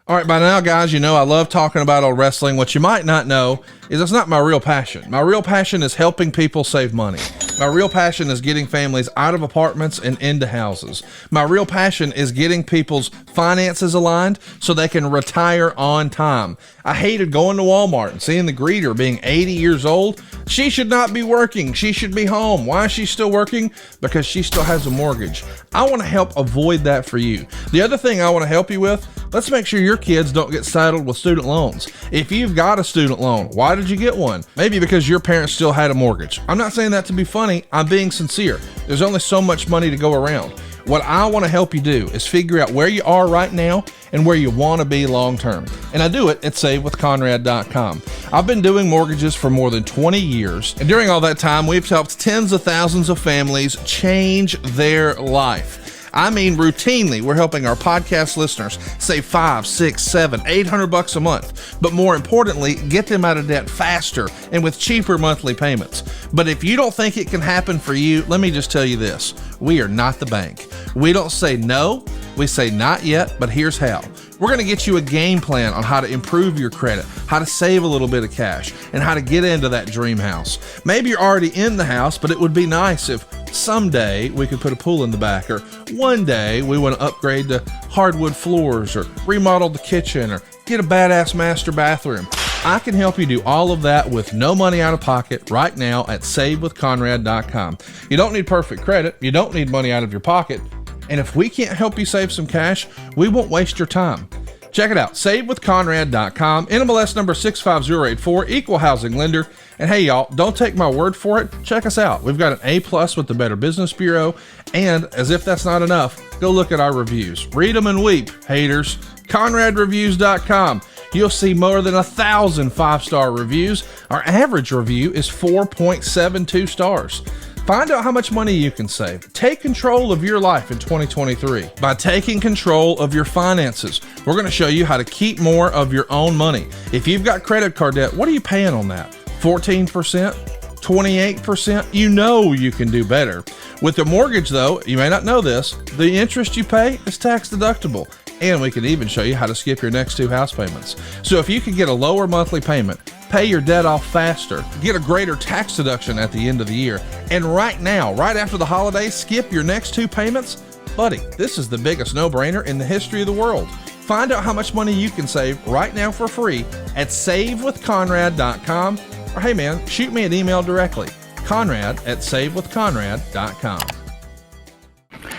All right, by now, guys, you know I love talking about old wrestling. What you might not know is it's not my real passion. My real passion is helping people save money. My real passion is getting families out of apartments and into houses. My real passion is getting people's finances aligned so they can retire on time. I hated going to Walmart and seeing the greeter being 80 years old. She should not be working. She should be home. Why is she still working? Because she still has a mortgage. I want to help avoid that for you. The other thing I want to help you with, let's make sure your kids don't get saddled with student loans. If you've got a student loan, why did you get one? Maybe because your parents still had a mortgage. I'm not saying that to be funny. I'm being sincere. There's only so much money to go around. What I want to help you do is figure out where you are right now and where you want to be long term. And I do it at SaveWithConrad.com. I've been doing mortgages for more than 20 years. And during all that time, we've helped tens of thousands of families change their life. I mean, routinely, we're helping our podcast listeners save $500, $600, $700, $800 a month. But more importantly, get them out of debt faster and with cheaper monthly payments. But if you don't think it can happen for you, let me just tell you this. We are not the bank. We don't say no. We say not yet, but here's how. We're going to get you a game plan on how to improve your credit, how to save a little bit of cash, and how to get into that dream house. Maybe you're already in the house, but it would be nice if someday we could put a pool in the back, or one day we want to upgrade to hardwood floors, or remodel the kitchen, or get a badass master bathroom. I can help you do all of that with no money out of pocket right now at SaveWithConrad.com. You don't need perfect credit. You don't need money out of your pocket. And if we can't help you save some cash, we won't waste your time. Check it out, SaveWithConrad.com, NMLS number 65084, equal housing lender. And hey, y'all, don't take my word for it. Check us out. We've got an A+ with the Better Business Bureau. And as if that's not enough, go look at our reviews. Read them and weep, haters. ConradReviews.com. You'll see more than 1,000 5-star reviews. Our average review is 4.72 stars. Find out how much money you can save. Take control of your life in 2023 by taking control of your finances. We're going to show you how to keep more of your own money. If you've got credit card debt, what are you paying on that? 14%? 28%? You know you can do better. With the mortgage, though, you may not know this, the interest you pay is tax deductible. And we can even show you how to skip your next 2 house payments. So if you can get a lower monthly payment, pay your debt off faster, get a greater tax deduction at the end of the year, and right now, right after the holidays, skip your next 2 payments, buddy, this is the biggest no-brainer in the history of the world. Find out how much money you can save right now for free at SaveWithConrad.com, or hey man, shoot me an email directly, Conrad@SaveWithConrad.com.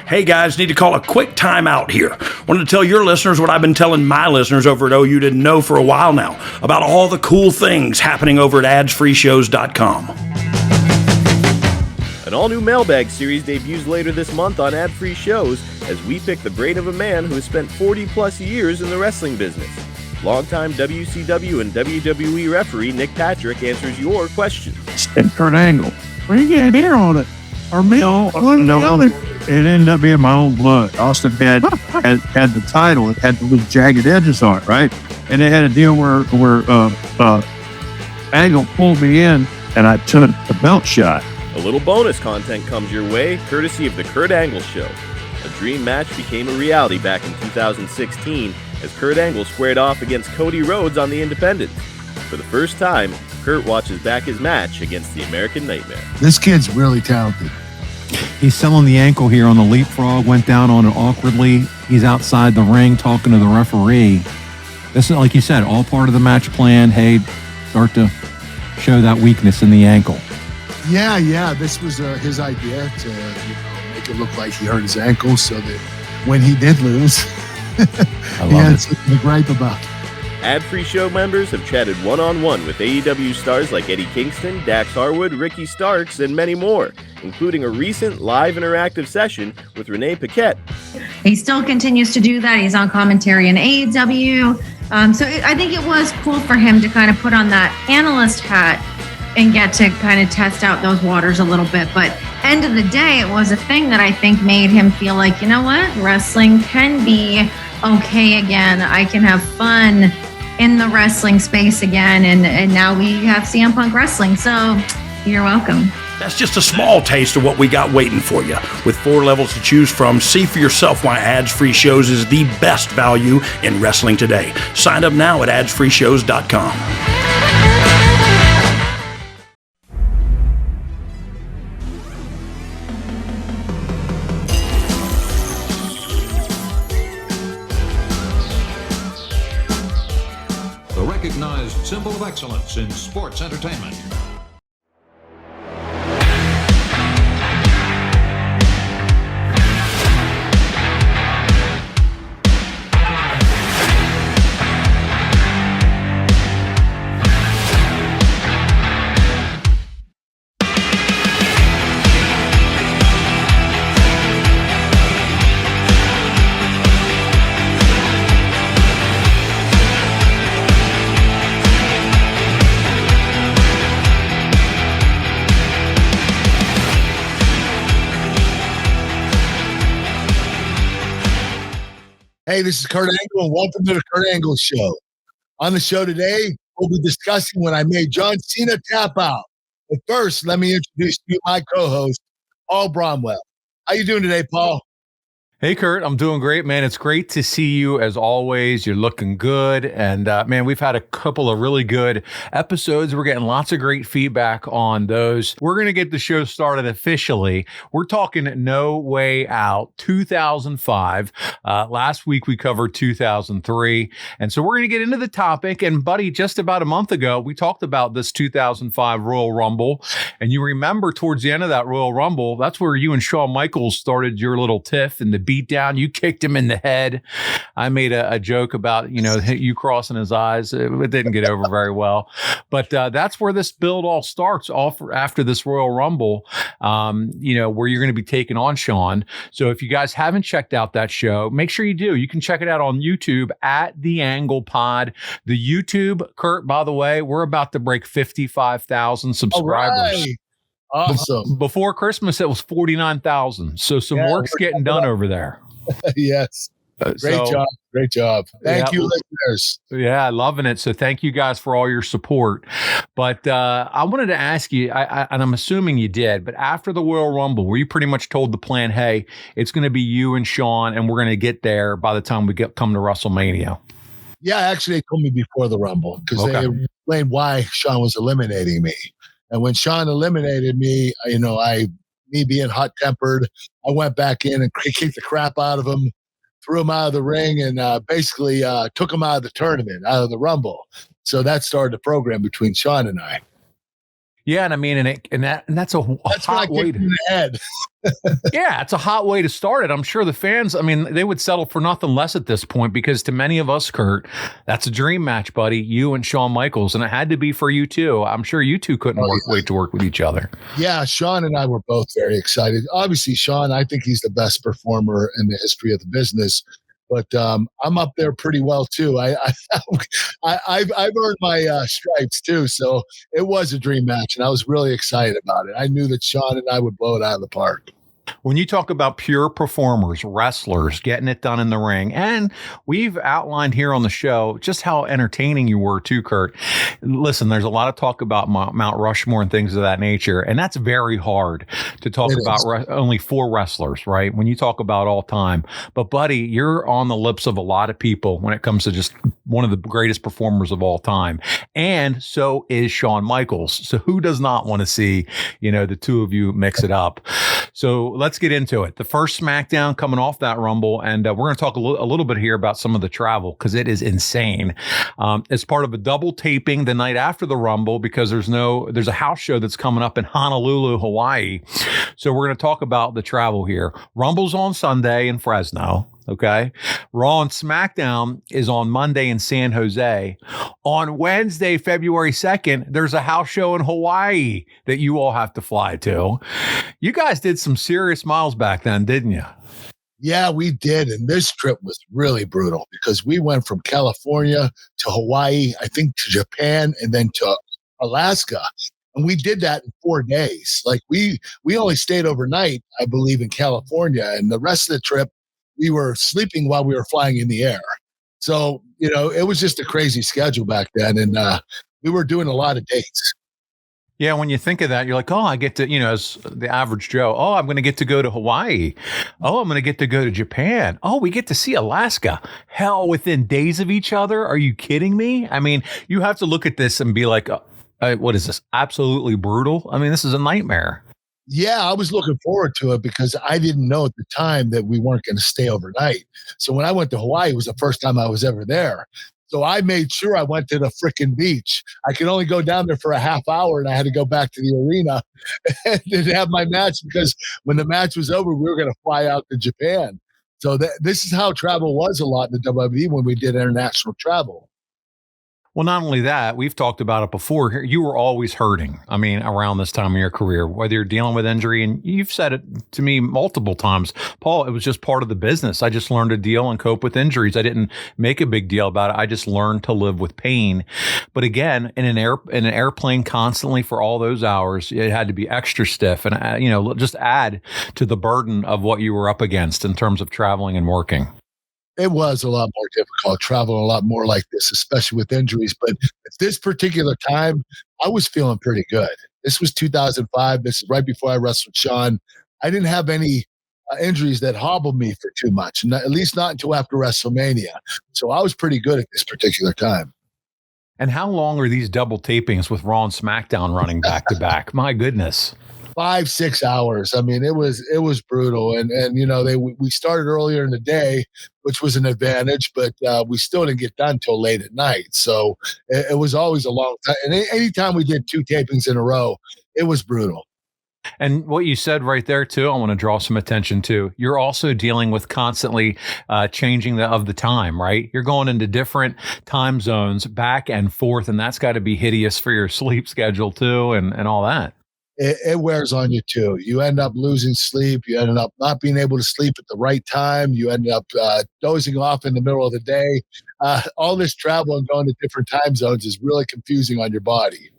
Hey guys, need to call a quick timeout here. Wanted to tell your listeners what I've been telling my listeners over at OU didn't know for a while now about all the cool things happening over at adsfreeshows.com. An all-new mailbag series debuts later this month on Ad Free Shows as we pick the brain of a man who has spent 40-plus years in the wrestling business. Longtime WCW and WWE referee Nick Patrick answers your questions. Kurt Angle, where you get here on it? Or me? No, it ended up being my own blood. Austin had the title. It had the jagged edges on it, right? And they had a deal where Angle pulled me in, and I took the belt shot. A little bonus content comes your way, courtesy of The Kurt Angle Show. A dream match became a reality back in 2016 as Kurt Angle squared off against Cody Rhodes on the Independents. For the first time, Kurt watches back his match against the American Nightmare. This kid's really talented. He's selling the ankle here on the leapfrog, went down on it awkwardly. He's outside the ring talking to the referee. This is, like you said, all part of the match plan. Hey, start to show that weakness in the ankle. Yeah. This was his idea to make it look like he hurt his ankle so that when he did lose, he had something to gripe about. Ad-free show members have chatted one-on-one with AEW stars like Eddie Kingston, Dax Harwood, Ricky Starks, and many more, including a recent live interactive session with Renee Paquette. He still continues to do that. He's on commentary in AEW. So I think it was cool for him to kind of put on that analyst hat and get to kind of test out those waters a little bit. But end of the day, it was a thing that I think made him feel like, you know what? Wrestling can be okay again. I can have fun in the wrestling space again. And now we have CM Punk Wrestling. So you're welcome. That's just a small taste of what we got waiting for you. With 4 levels to choose from, see for yourself why ads-free shows is the best value in wrestling today. Sign up now at adsfreeshows.com. The recognized symbol of excellence in sports entertainment. Hey, this is Kurt Angle, and welcome to the Kurt Angle Show. On the show today, we'll be discussing when I made John Cena tap out. But first, let me introduce you my co-host, Paul Bromwell. How you doing today, Paul? Hey, Kurt, I'm doing great, man. It's great to see you as always. You're looking good. And man, we've had a couple of really good episodes. We're getting lots of great feedback on those. We're going to get the show started officially. We're talking No Way Out 2005. Last week we covered 2003. And so we're going to get into the topic. And buddy, just about a month ago, we talked about this 2005 Royal Rumble. And you remember towards the end of that Royal Rumble, that's where you and Shawn Michaels started your little tiff and the beat down. You kicked him in the head. I made a joke about, you crossing his eyes. It didn't get over very well. But that's where this build all starts after this Royal Rumble, where you're going to be taking on Shawn. So if you guys haven't checked out that show, make sure you do. You can check it out on YouTube at The Angle Pod. The YouTube, Kurt, by the way, we're about to break 55,000 subscribers. All right. Awesome. Before Christmas, it was 49,000. So some work's getting done over there. Yes. Great job. Thank you, listeners. Yeah, loving it. So thank you guys for all your support. But I wanted to ask you, and I'm assuming you did, but after the Royal Rumble, were you pretty much told the plan, hey, it's going to be you and Shawn, and we're going to get there by the time we come to WrestleMania? Yeah, actually, they told me before the Rumble because they explained why Shawn was eliminating me. And when Shawn eliminated me, me being hot-tempered, I went back in and kicked the crap out of him, threw him out of the ring, and basically took him out of the tournament, out of the Rumble. So that started the program between Shawn and I. Yeah, and I mean, that's hot way to, in the head. Yeah, it's a hot way to start it. I'm sure the fans, they would settle for nothing less at this point because to many of us, Kurt, that's a dream match, buddy. You and Shawn Michaels, and it had to be for you too. I'm sure you two couldn't wait to work with each other. Yeah, Shawn and I were both very excited. Obviously, Shawn, I think he's the best performer in the history of the business. But I'm up there pretty well too. I've earned my stripes too. So it was a dream match, and I was really excited about it. I knew that Shawn and I would blow it out of the park. When you talk about pure performers, wrestlers, getting it done in the ring, and we've outlined here on the show just how entertaining you were too, Kurt. Listen, there's a lot of talk about Mount Rushmore and things of that nature, and that's very hard to talk about only 4 wrestlers, right? When you talk about all time. But buddy, you're on the lips of a lot of people when it comes to just one of the greatest performers of all time. And so is Shawn Michaels. So who does not want to see, the two of you mix it up? So let's get into it. The first SmackDown coming off that Rumble, and we're going to talk a little bit here about some of the travel because it is insane. It's part of a double taping the night after the Rumble because there's a house show that's coming up in Honolulu, Hawaii. So we're going to talk about the travel here. Rumble's on Sunday in Fresno. Okay. Raw and SmackDown is on Monday in San Jose. On Wednesday, February 2nd, there's a house show in Hawaii that you all have to fly to. You guys did some serious miles back then, didn't you? Yeah, we did. And this trip was really brutal because we went from California to Hawaii, I think to Japan, and then to Alaska. And we did that in 4 days. Like we only stayed overnight, I believe, in California. And the rest of the trip, we were sleeping while we were flying in the air. So, it was just a crazy schedule back then. And we were doing a lot of dates. Yeah, when you think of that, you're like, oh, I get to, as the average Joe, oh, I'm going to get to go to Hawaii. Oh, I'm going to get to go to Japan. Oh, we get to see Alaska. Hell, within days of each other. Are you kidding me? I mean, you have to look at this and be like, what is this? Absolutely brutal. I mean, this is a nightmare. Yeah, I was looking forward to it because I didn't know at the time that we weren't going to stay overnight. So when I went to Hawaii, it was the first time I was ever there. So I made sure I went to the frickin' beach. I could only go down there for a half hour, and I had to go back to the arena and have my match because when the match was over, we were going to fly out to Japan. So this is how travel was a lot in the WWE when we did international travel. Well, not only that, we've talked about it before. You were always hurting. I mean, around this time of your career, whether you're dealing with injury, and you've said it to me multiple times, Paul, it was just part of the business. I just learned to deal and cope with injuries. I didn't make a big deal about it. I just learned to live with pain. But again, in an airplane constantly for all those hours, it had to be extra stiff and, just add to the burden of what you were up against in terms of traveling and working. It was a lot more difficult, traveling a lot more like this, especially with injuries. But at this particular time, I was feeling pretty good. This was 2005. This is right before I wrestled Shawn. I didn't have any injuries that hobbled me for too much, at least not until after WrestleMania. So I was pretty good at this particular time. And how long are these double tapings with Raw and SmackDown running back to back? My goodness. 5-6 hours. I mean, it was brutal. And we started earlier in the day, which was an advantage, but we still didn't get done till late at night. So it was always a long time. And anytime we did 2 tapings in a row, it was brutal. And what you said right there, too, I want to draw some attention to. You're also dealing with constantly changing of the time, right? You're going into different time zones back and forth, and that's got to be hideous for your sleep schedule, too, and all that. It wears on you too. You end up losing sleep. You end up not being able to sleep at the right time. You end up dozing off in the middle of the day. All this travel and going to different time zones is really confusing on your body.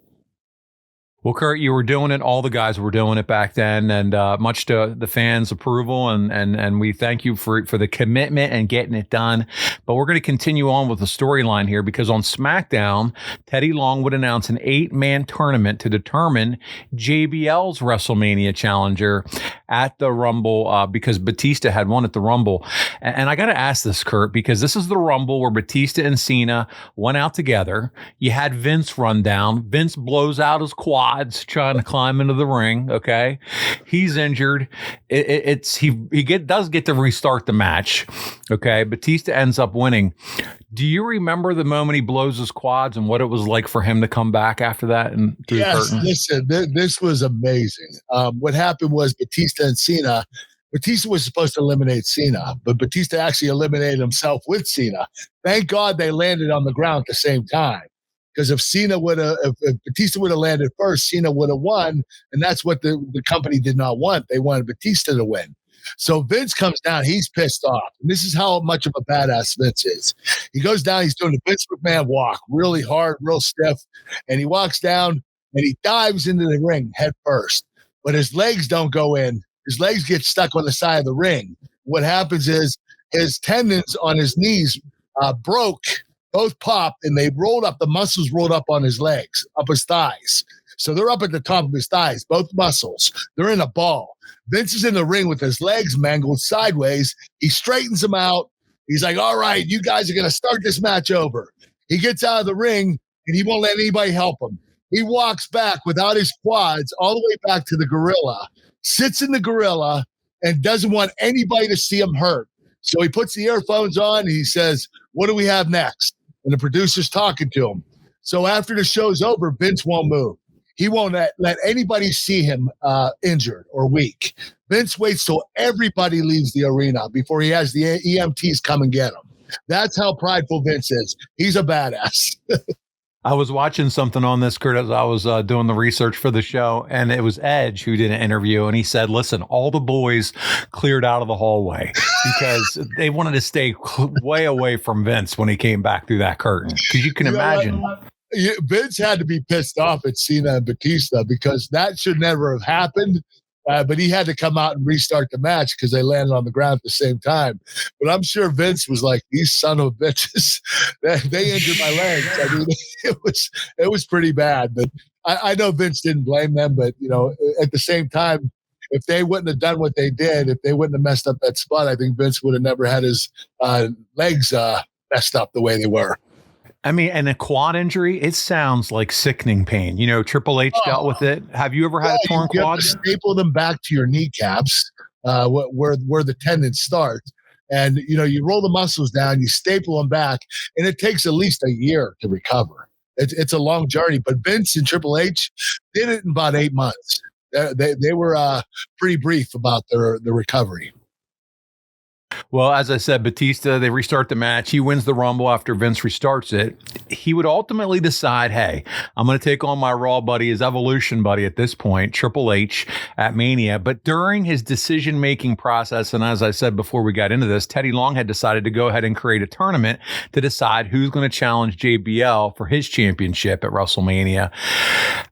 Well, Kurt, you were doing it. All the guys were doing it back then, and much to the fans' approval, and we thank you for the commitment and getting it done. But we're going to continue on with the storyline here because on SmackDown, Teddy Long would announce an 8-man tournament to determine JBL's WrestleMania challenger at the Rumble because Batista had won at the Rumble. And I got to ask this, Kurt, because this is the Rumble where Batista and Cena went out together. You had Vince run down. Vince blows out his quad. Trying to climb into the ring. Okay, he's injured. He does get to restart the match. Okay, Batista ends up winning. Do you remember the moment he blows his quads and what it was like for him to come back after that and through the curtain? Listen, this was amazing. What happened was Batista and Cena. Batista was supposed to eliminate Cena, but Batista actually eliminated himself with Cena. Thank God they landed on the ground at the same time. Because if Batista would have landed first, Cena would have won, and that's what the company did not want. They wanted Batista to win. So Vince comes down, he's pissed off. And this is how much of a badass Vince is. He goes down, he's doing the Vince McMahon walk, really hard, real stiff, and he walks down and he dives into the ring head first. But his legs don't go in. His legs get stuck on the side of the ring. What happens is his tendons on his knees broke. Both popped and they rolled up. The muscles rolled up on his legs, up his thighs. So they're up at the top of his thighs, both muscles. They're in a ball. Vince is in the ring with his legs mangled sideways. He straightens them out. He's like, all right, you guys are going to start this match over. He gets out of the ring and he won't let anybody help him. He walks back without his quads all the way back to the gorilla, sits in the gorilla and doesn't want anybody to see him hurt. So he puts the earphones on and he says, what do we have next? And the producer's talking to him. So after the show's over, Vince won't move. He won't let anybody see him injured or weak. Vince waits till everybody leaves the arena before he has the EMTs come and get him. That's how prideful Vince is. He's a badass. I was watching something on this, Kurt, as I was doing the research for the show, and it was Edge who did an interview, and he said, listen, all the boys cleared out of the hallway because they wanted to stay way away from Vince when he came back through that curtain. Because you can imagine. Vince had to be pissed off at Cena and Batista because that should never have happened. But he had to come out and restart the match because they landed on the ground at the same time. But I'm sure Vince was like, these son of bitches, they injured my legs. I mean, it was pretty bad. But I know Vince didn't blame them, but at the same time, if they wouldn't have done what they did, if they wouldn't have messed up that spot, I think Vince would have never had his legs messed up the way they were. I mean, and a quad injury, it sounds like sickening pain. Triple H dealt with it. Have you ever had a torn you quad? have to staple them back to your kneecaps, where the tendons start. And, you roll the muscles down, you staple them back, and it takes at least a year to recover. It's a long journey. But Vince and Triple H did it in about 8 months. They were pretty brief about their recovery. Well, as I said, Batista, they restart the match. He wins the Rumble after Vince restarts it. He would ultimately decide, hey, I'm going to take on my Raw buddy, his Evolution buddy at this point, Triple H at Mania. But during his decision-making process, and as I said before we got into this, Teddy Long had decided to go ahead and create a tournament to decide who's going to challenge JBL for his championship at WrestleMania.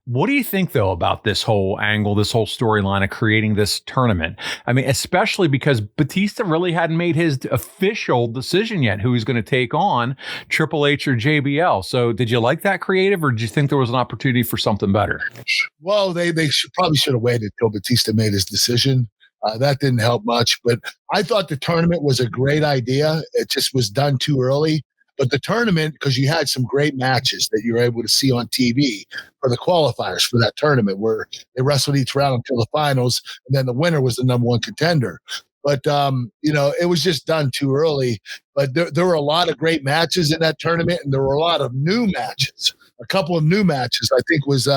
What do you think, though, about this whole angle, this whole storyline of creating this tournament? I mean, especially because Batista really hadn't made his official decision yet who he's going to take on, Triple H or JBL. So did you like that creative, or did you think there was an opportunity for something better? Well, they probably should have waited till Batista made his decision. That didn't help much, but I thought the tournament was a great idea. It just was done too early. But the tournament, because you had some great matches that you were able to see on TV for the qualifiers for that tournament, where they wrestled each round until the finals, and then the winner was the number one contender. But, it was just done too early. But there were a lot of great matches in that tournament, and there were a lot of new matches. A couple of new matches, I think, was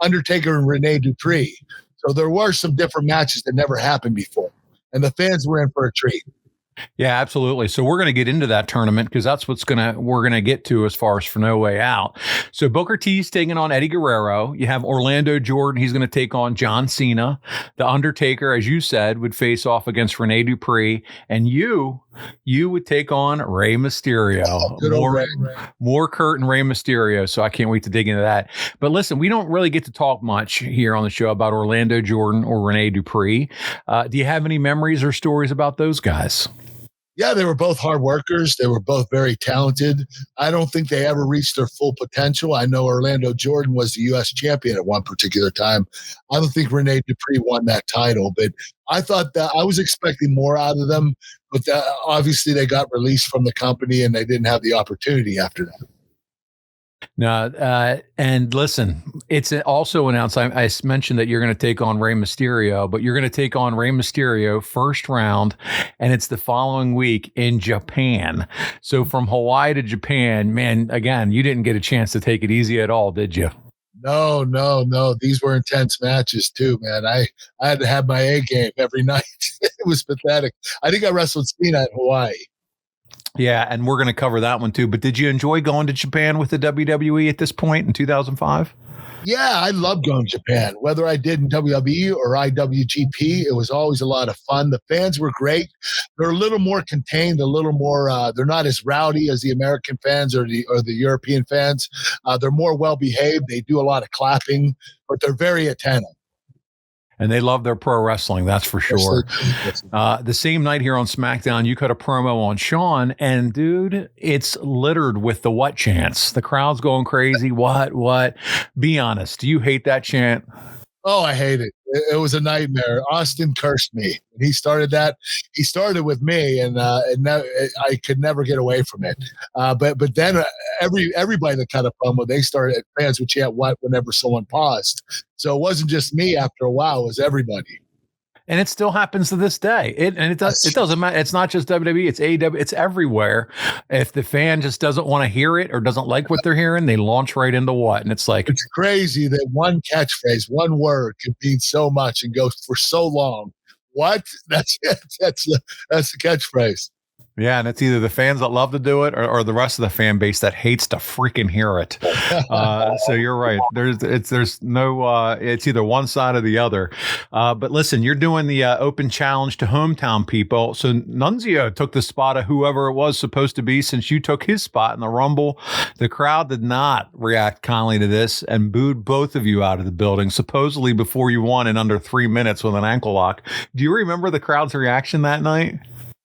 Undertaker and Rene Dupree. So there were some different matches that never happened before, and the fans were in for a treat. Yeah, absolutely. So we're going to get into that tournament because that's we're going to get to as far as for No Way Out. So Booker T's taking on Eddie Guerrero. You have Orlando Jordan. He's going to take on John Cena. The Undertaker, as you said, would face off against Rene Dupree, and you would take on Rey Mysterio. More Kurt and Rey Mysterio. So I can't wait to dig into that. But listen, we don't really get to talk much here on the show about Orlando Jordan or Rene Dupree. Do you have any memories or stories about those guys? Yeah, they were both hard workers. They were both very talented. I don't think they ever reached their full potential. I know Orlando Jordan was the U.S. champion at one particular time. I don't think Rene Dupree won that title, but I thought that I was expecting more out of them. But obviously, they got released from the company and they didn't have the opportunity after that. No, and listen, it's also announced. I mentioned that you're going to take on Rey Mysterio, but you're going to take on Rey Mysterio first round, and it's the following week in Japan. So from Hawaii to Japan, man, again, you didn't get a chance to take it easy at all, did you? No. These were intense matches too, man. I had to have my A game every night. It was pathetic. I think I wrestled Cena in Hawaii. Yeah, and we're going to cover that one too. But did you enjoy going to Japan with the WWE at this point in 2005? Yeah, I love going to Japan. Whether I did in WWE or IWGP, it was always a lot of fun. The fans were great. They're a little more contained, a little more. They're not as rowdy as the American fans or the European fans. They're more well behaved. They do a lot of clapping, but they're very attentive. And they love their pro wrestling, that's for sure. The same night here on SmackDown, you cut a promo on Shawn, and dude, it's littered with the what chants. The crowd's going crazy. What? Be honest. Do you hate that chant? Oh, I hate it. It was a nightmare. Austin cursed me. He started that. He started with me, and now I could never get away from it. But then everybody that cut a promo, they started. Fans would chant "what" whenever someone paused. So it wasn't just me. After a while, it was everybody. And it still happens to this day. It doesn't matter. It's not just WWE. It's AEW. It's everywhere. If the fan just doesn't want to hear it or doesn't like what they're hearing, they launch right into what? And it's like, it's crazy that one catchphrase, one word can mean so much and go for so long. What? That's it. That's the catchphrase. Yeah, and it's either the fans that love to do it or the rest of the fan base that hates to freaking hear it. So you're right. It's either one side or the other. But listen, you're doing the open challenge to hometown people. So Nunzio took the spot of whoever it was supposed to be since you took his spot in the Rumble. The crowd did not react kindly to this and booed both of you out of the building, supposedly before you won in under 3 minutes with an ankle lock. Do you remember the crowd's reaction that night?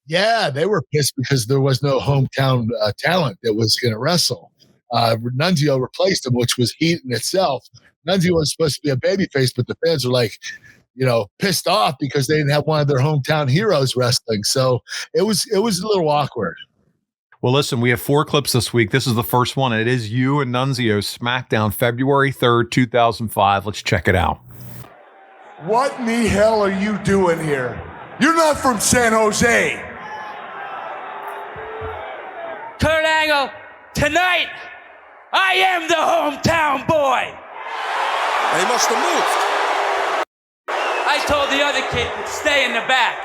Yeah, they were pissed because there was no hometown talent that was going to wrestle. Nunzio replaced him, which was heat in itself. Nunzio was supposed to be a babyface, but the fans were like, pissed off because they didn't have one of their hometown heroes wrestling. So it was a little awkward. Well, listen, we have 4 clips this week. This is the first one. It is you and Nunzio SmackDown, February 3rd, 2005. Let's check it out. What in the hell are you doing here? You're not from San Jose. Kurt Angle, tonight, I am the hometown boy. They must have moved. I told the other kid to stay in the back.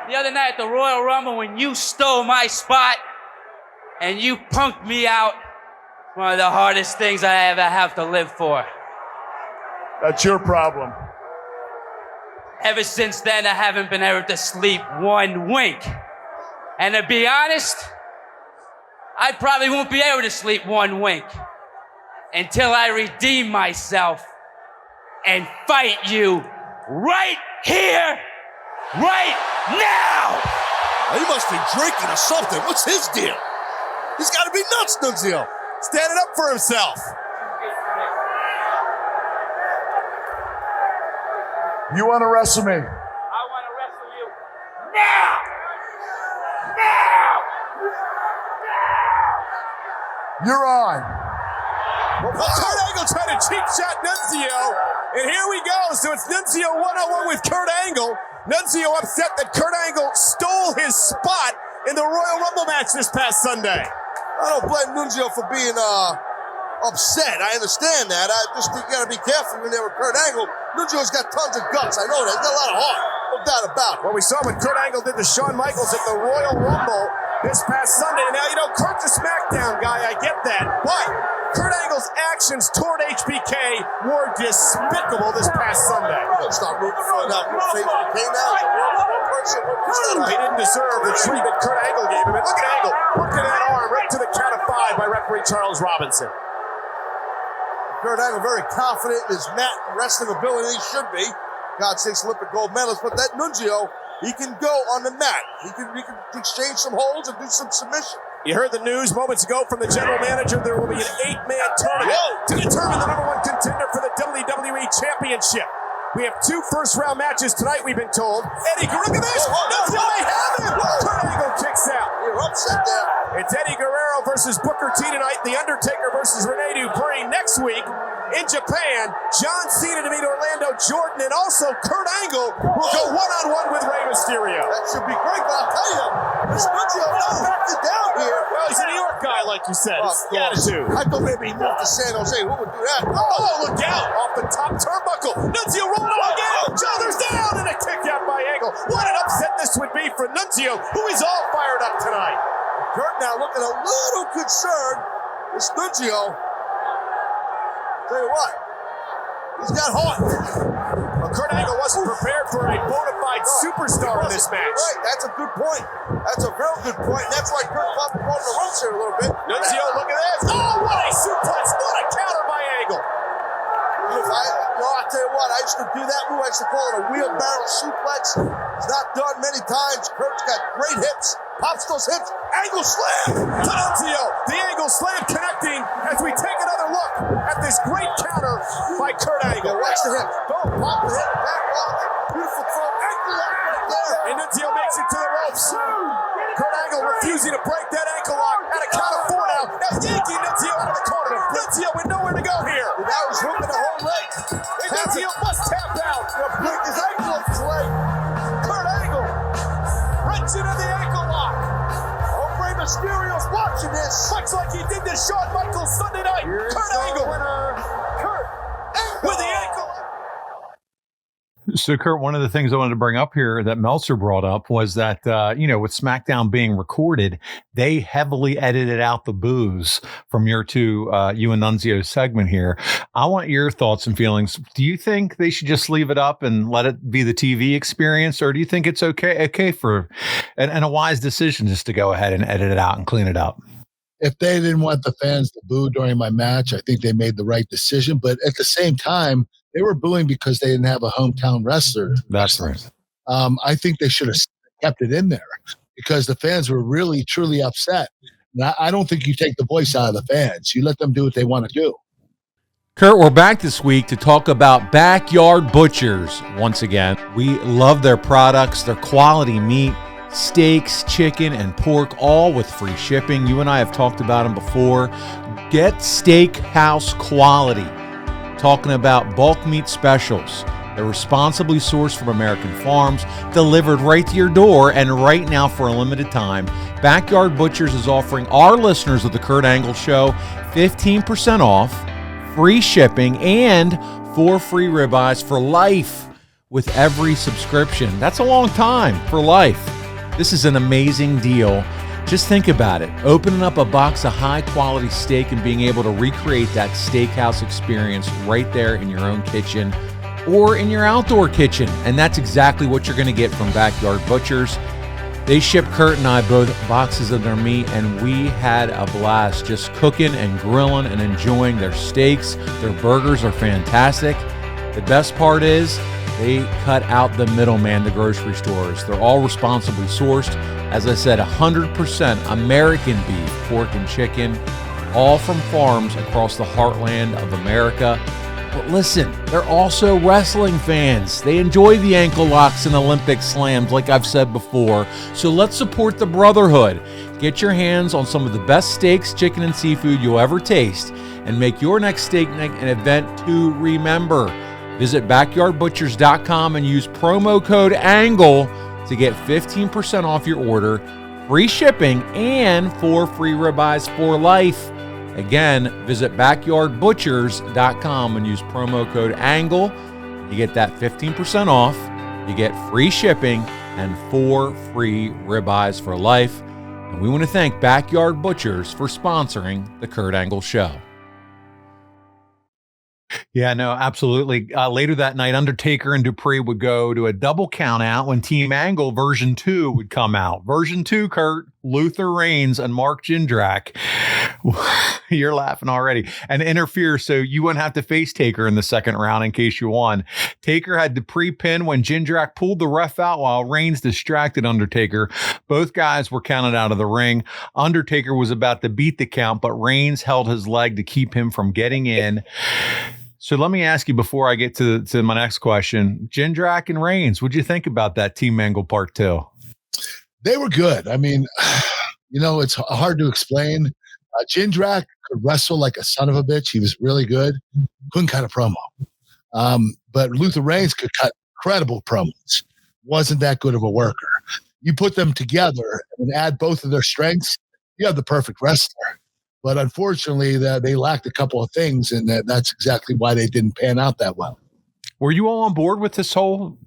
The other night at the Royal Rumble when you stole my spot and you punked me out, one of the hardest things I ever have to live for. That's your problem. Ever since then, I haven't been able to sleep one wink. And to be honest, I probably won't be able to sleep one wink until I redeem myself and fight you right here, right now! He must be drinking or something. What's his deal? He's got to be nuts, Nunzio. Standing up for himself. You want to wrestle me? I want to wrestle you now! Now! Now! You're on. Kurt Angle trying to cheap shot Nunzio. And here we go. So it's Nunzio 1-on-1 with Kurt Angle. Nunzio upset that Kurt Angle stole his spot in the Royal Rumble match this past Sunday. I don't blame Nunzio for being upset. I understand that. I just think you got to be careful when there with Kurt Angle. Nunzio's got tons of guts. I know that. He's got a lot of heart. No doubt about it. Well, we saw what Kurt Angle did to Shawn Michaels at the Royal Rumble this past Sunday. Now, Kurt's a SmackDown guy. I get that. But Kurt Angle's actions toward HBK were despicable this past Sunday. Don't stop rooting for that HBK now. He didn't deserve the treatment Kurt Angle gave him. And look at Angle working that arm right to the count of 5 by referee Charles Robinson. Kurt Angle very confident in his mat wrestling ability. He should be. God sakes, Olympic gold medalist. But that Nunzio, he can go on the mat. He can exchange some holds and do some submission. You heard the news moments ago from the general manager. There will be an 8-man tournament to determine the #1 contender for the WWE Championship. We have 2 first-round matches tonight, we've been told. Eddie Guerrero, look at this! Nunzio may have him! Kurt Angle kicks out. You're upset there. It's Eddie Guerrero versus Booker T tonight. The Undertaker versus Rene Dupree next week. In Japan, John Cena to meet Orlando Jordan, and also Kurt Angle will go one-on-one with Rey Mysterio. That should be great, but I'll tell you, this Nunzio not backed it down here. Well, he's a New York guy, like you said. It's the attitude. I thought maybe he moved to San Jose. Who would do that? Oh, look out! Off the top turnbuckle. Nunzio rolling again. Shoulders down, and a kick out by Angle. What an upset this would be for Nunzio, who is all fired up tonight. Kurt now looking a little concerned. This Nunzio, tell you what, he's got heart. Well, Kurt Angle wasn't prepared for a bona fide superstar in this match. Right, that's a good point. That's a real good point. And that's why Kurt popped on the ropes here a little bit. Nunzio, look at this. Oh, what a suplex. What a counter by Angle. I'll tell you what, I used to do that move. I used to call it a wheelbarrow suplex. It's not done many times. Kurt's got great hips. Pops those hips. Angle slam to Nunzio. The Angle slam connecting as we take another look at this great counter by Kurt Angle. Watch the hips. Don't pop the hip. Back lock. Beautiful throw. Ankle lock right there. And Nunzio makes it to the ropes. Kurt Angle refusing to break that ankle lock at a count of 4 now. Now yanking Nunzio out of the corner. Nunzio with nowhere to go here. And now he's ripping the whole leg. And Nunzio must tap out. Break his ankle off his leg. Kurt Angle wrenching in the ankle lock. Rey Mysterio's watching this. Much like he did to Shawn Michaels Sunday night. Here's Kurt Angle. Kurt Angle. With the ankle. So, Kurt, one of the things I wanted to bring up here that Meltzer brought up was that, with SmackDown being recorded, they heavily edited out the boos from you and Nunzio's segment here. I want your thoughts and feelings. Do you think they should just leave it up and let it be the TV experience, or do you think it's okay for and a wise decision just to go ahead and edit it out and clean it up? If they didn't want the fans to boo during my match, I think they made the right decision. But at the same time, they were booing because they didn't have a hometown wrestler. That's right. I think they should have kept it in there because the fans were really, truly upset. And I don't think you take the voice out of the fans. You let them do what they want to do. Kurt, we're back this week to talk about Backyard Butchers once again. We love their products, their quality meat, steaks, chicken, and pork, all with free shipping. You and I have talked about them before. Get steakhouse quality. Talking about bulk meat specials. They're responsibly sourced from American farms, delivered right to your door, and right now for a limited time, Backyard Butchers is offering our listeners of the Kurt Angle Show 15% off, free shipping, and 4 free ribeyes for life with every subscription. That's a long time for life. This is an amazing deal. Just think about it. Opening up a box of high-quality steak and being able to recreate that steakhouse experience right there in your own kitchen or in your outdoor kitchen. And that's exactly what you're going to get from Backyard Butchers. They shipped Kurt and I both boxes of their meat, and we had a blast just cooking and grilling and enjoying their steaks. Their burgers are fantastic. The best part is they cut out the middleman, the grocery stores. They're all responsibly sourced. As I said, 100% American beef, pork, and chicken, all from farms across the heartland of America. But listen, they're also wrestling fans. They enjoy the ankle locks and Olympic slams, like I've said before. So let's support the brotherhood. Get your hands on some of the best steaks, chicken, and seafood you'll ever taste, and make your next steak night an event to remember. Visit backyardbutchers.com and use promo code ANGLE to get 15% off your order, free shipping, and 4 free ribeyes for life. Again, visit backyardbutchers.com and use promo code ANGLE. You get that 15% off, you get free shipping, and 4 free ribeyes for life. And we want to thank Backyard Butchers for sponsoring the Kurt Angle Show. Yeah, no, absolutely. Later that night, Undertaker and Dupree would go to a double count out when Team Angle version 2 would come out. Version 2, Kurt, Luther Reigns and Mark Jindrak. You're laughing already. And interfere so you wouldn't have to face Taker in the second round in case you won. Taker had Dupree pin when Jindrak pulled the ref out while Reigns distracted Undertaker. Both guys were counted out of the ring. Undertaker was about to beat the count, but Reigns held his leg to keep him from getting in. So let me ask you before I get to my next question, Jindrak and Reigns, what'd you think about that Team Angle Part 2? They were good. I mean, it's hard to explain. Jindrak could wrestle like a son of a bitch. He was really good. Couldn't cut a promo. But Luther Reigns could cut incredible promos. Wasn't that good of a worker. You put them together and add both of their strengths, you have the perfect wrestler. But unfortunately, they lacked a couple of things, and that's exactly why they didn't pan out that well. Were you all on board with this whole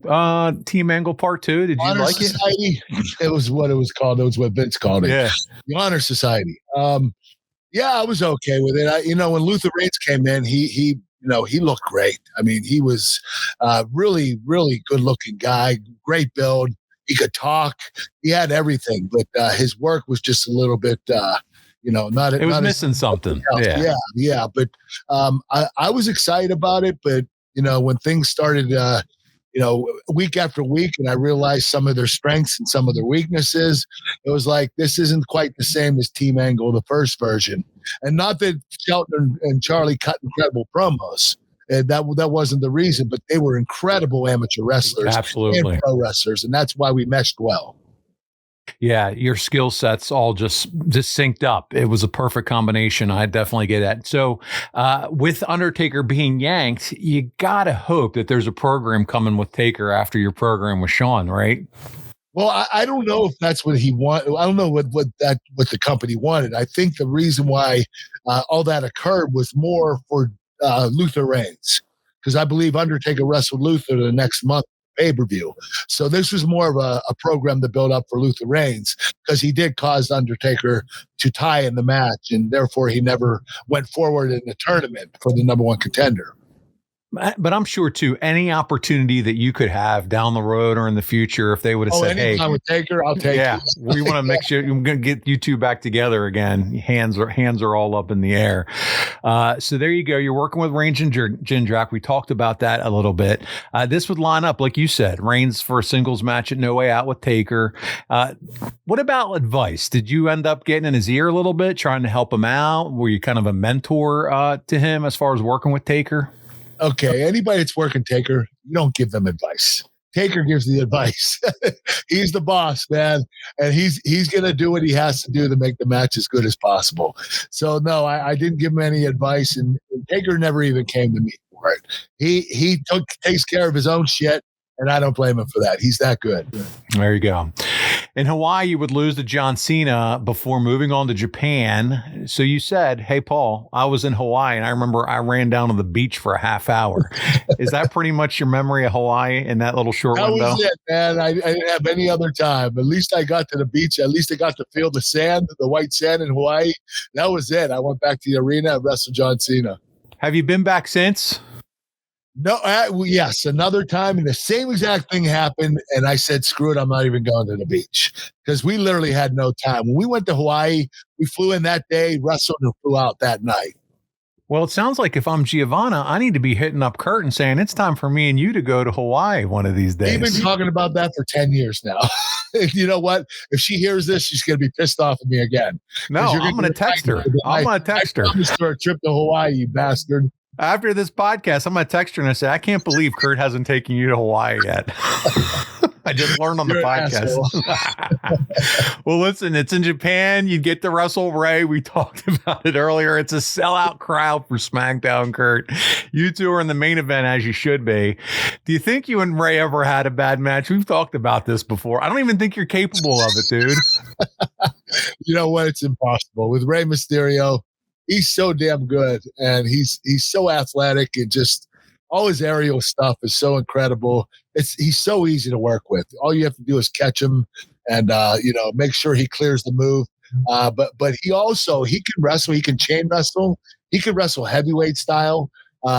Team Angle Part 2? Did you Honor like Society, it was what it was called. It was what Vince called it. Yeah. The Honor Society. Yeah, I was okay with it. When Luther Reigns came in, he looked great. I mean, he was really, really good-looking guy, great build. He could talk. He had everything, but his work was just a little bit not. It was missing something. Yeah. But I was excited about it. But when things started, week after week, and I realized some of their strengths and some of their weaknesses, it was like this isn't quite the same as Team Angle, the first version. And not that Shelton and Charlie cut incredible promos. That wasn't the reason, but they were incredible amateur wrestlers, absolutely, and pro wrestlers, and that's why we meshed well. Yeah, your skill sets all just synced up. It was a perfect combination. I definitely get that. So with Undertaker being yanked, you got to hope that there's a program coming with Taker after your program with Shawn, right? Well, I don't know if that's what he wanted. I don't know what the company wanted. I think the reason why all that occurred was more for Luther Reigns, because I believe Undertaker wrestled Luther the next month. Pay-per-view. So this was more of a program to build up for Luther Reigns, because he did cause Undertaker to tie in the match, and therefore he never went forward in the tournament for the number one contender. But I'm sure too, any opportunity that you could have down the road or in the future, if they would have said, "Hey, I would take her. I'll take it." We want to make sure we're going to get you two back together again. Hands are all up in the air. So there you go. You're working with Reigns and Jindrak. We talked about that a little bit. This would line up, like you said, Reigns for a singles match at No Way Out with Taker. What about advice? Did you end up getting in his ear a little bit, trying to help him out? Were you kind of a mentor to him as far as working with Taker? Okay, anybody that's working Taker, you don't give them advice. Taker gives the advice. He's the boss, man, and he's going to do what he has to do to make the match as good as possible. So no, I didn't give him any advice, and Taker never even came to me for it. He takes care of his own shit, and I don't blame him for that. He's that good. There you go. In Hawaii, you would lose to John Cena before moving on to Japan. So you said, hey, Paul, I was in Hawaii, and I remember I ran down to the beach for a half hour. Is that pretty much your memory of Hawaii in that little short window? That was it, man. I didn't have any other time. At least I got to the beach. At least I got to feel the sand, the white sand in Hawaii. That was it. I went back to the arena and wrestled John Cena. Have you been back since? No, yes, another time, and the same exact thing happened, and I said, screw it, I'm not even going to the beach, because we literally had no time. When we went to Hawaii, we flew in that day, wrestled, and flew out that night. Well, it sounds like if I'm Giovanna, I need to be hitting up Kurt and saying, it's time for me and you to go to Hawaii one of these days. We've been talking about that for 10 years now. You know what? If she hears this, she's going to be pissed off at me again. No, I'm going to text her. I'm going to text her. I promised her a trip to Hawaii, you bastard. After this podcast, I'm going to text her and I say, I can't believe Kurt hasn't taken you to Hawaii yet. I just learned on the podcast. Well, listen, it's in Japan. You get to wrestle Rey. We talked about it earlier. It's a sellout crowd for SmackDown, Kurt. You two are in the main event, as you should be. Do you think you and Rey ever had a bad match? We've talked about this before. I don't even think you're capable of it, dude. You know what? It's impossible. With Rey Mysterio, he's so damn good, and he's so athletic, and just all his aerial stuff is so incredible. He's so easy to work with. All you have to do is catch him and make sure he clears the move. But he can wrestle. He can chain wrestle. He can wrestle heavyweight style.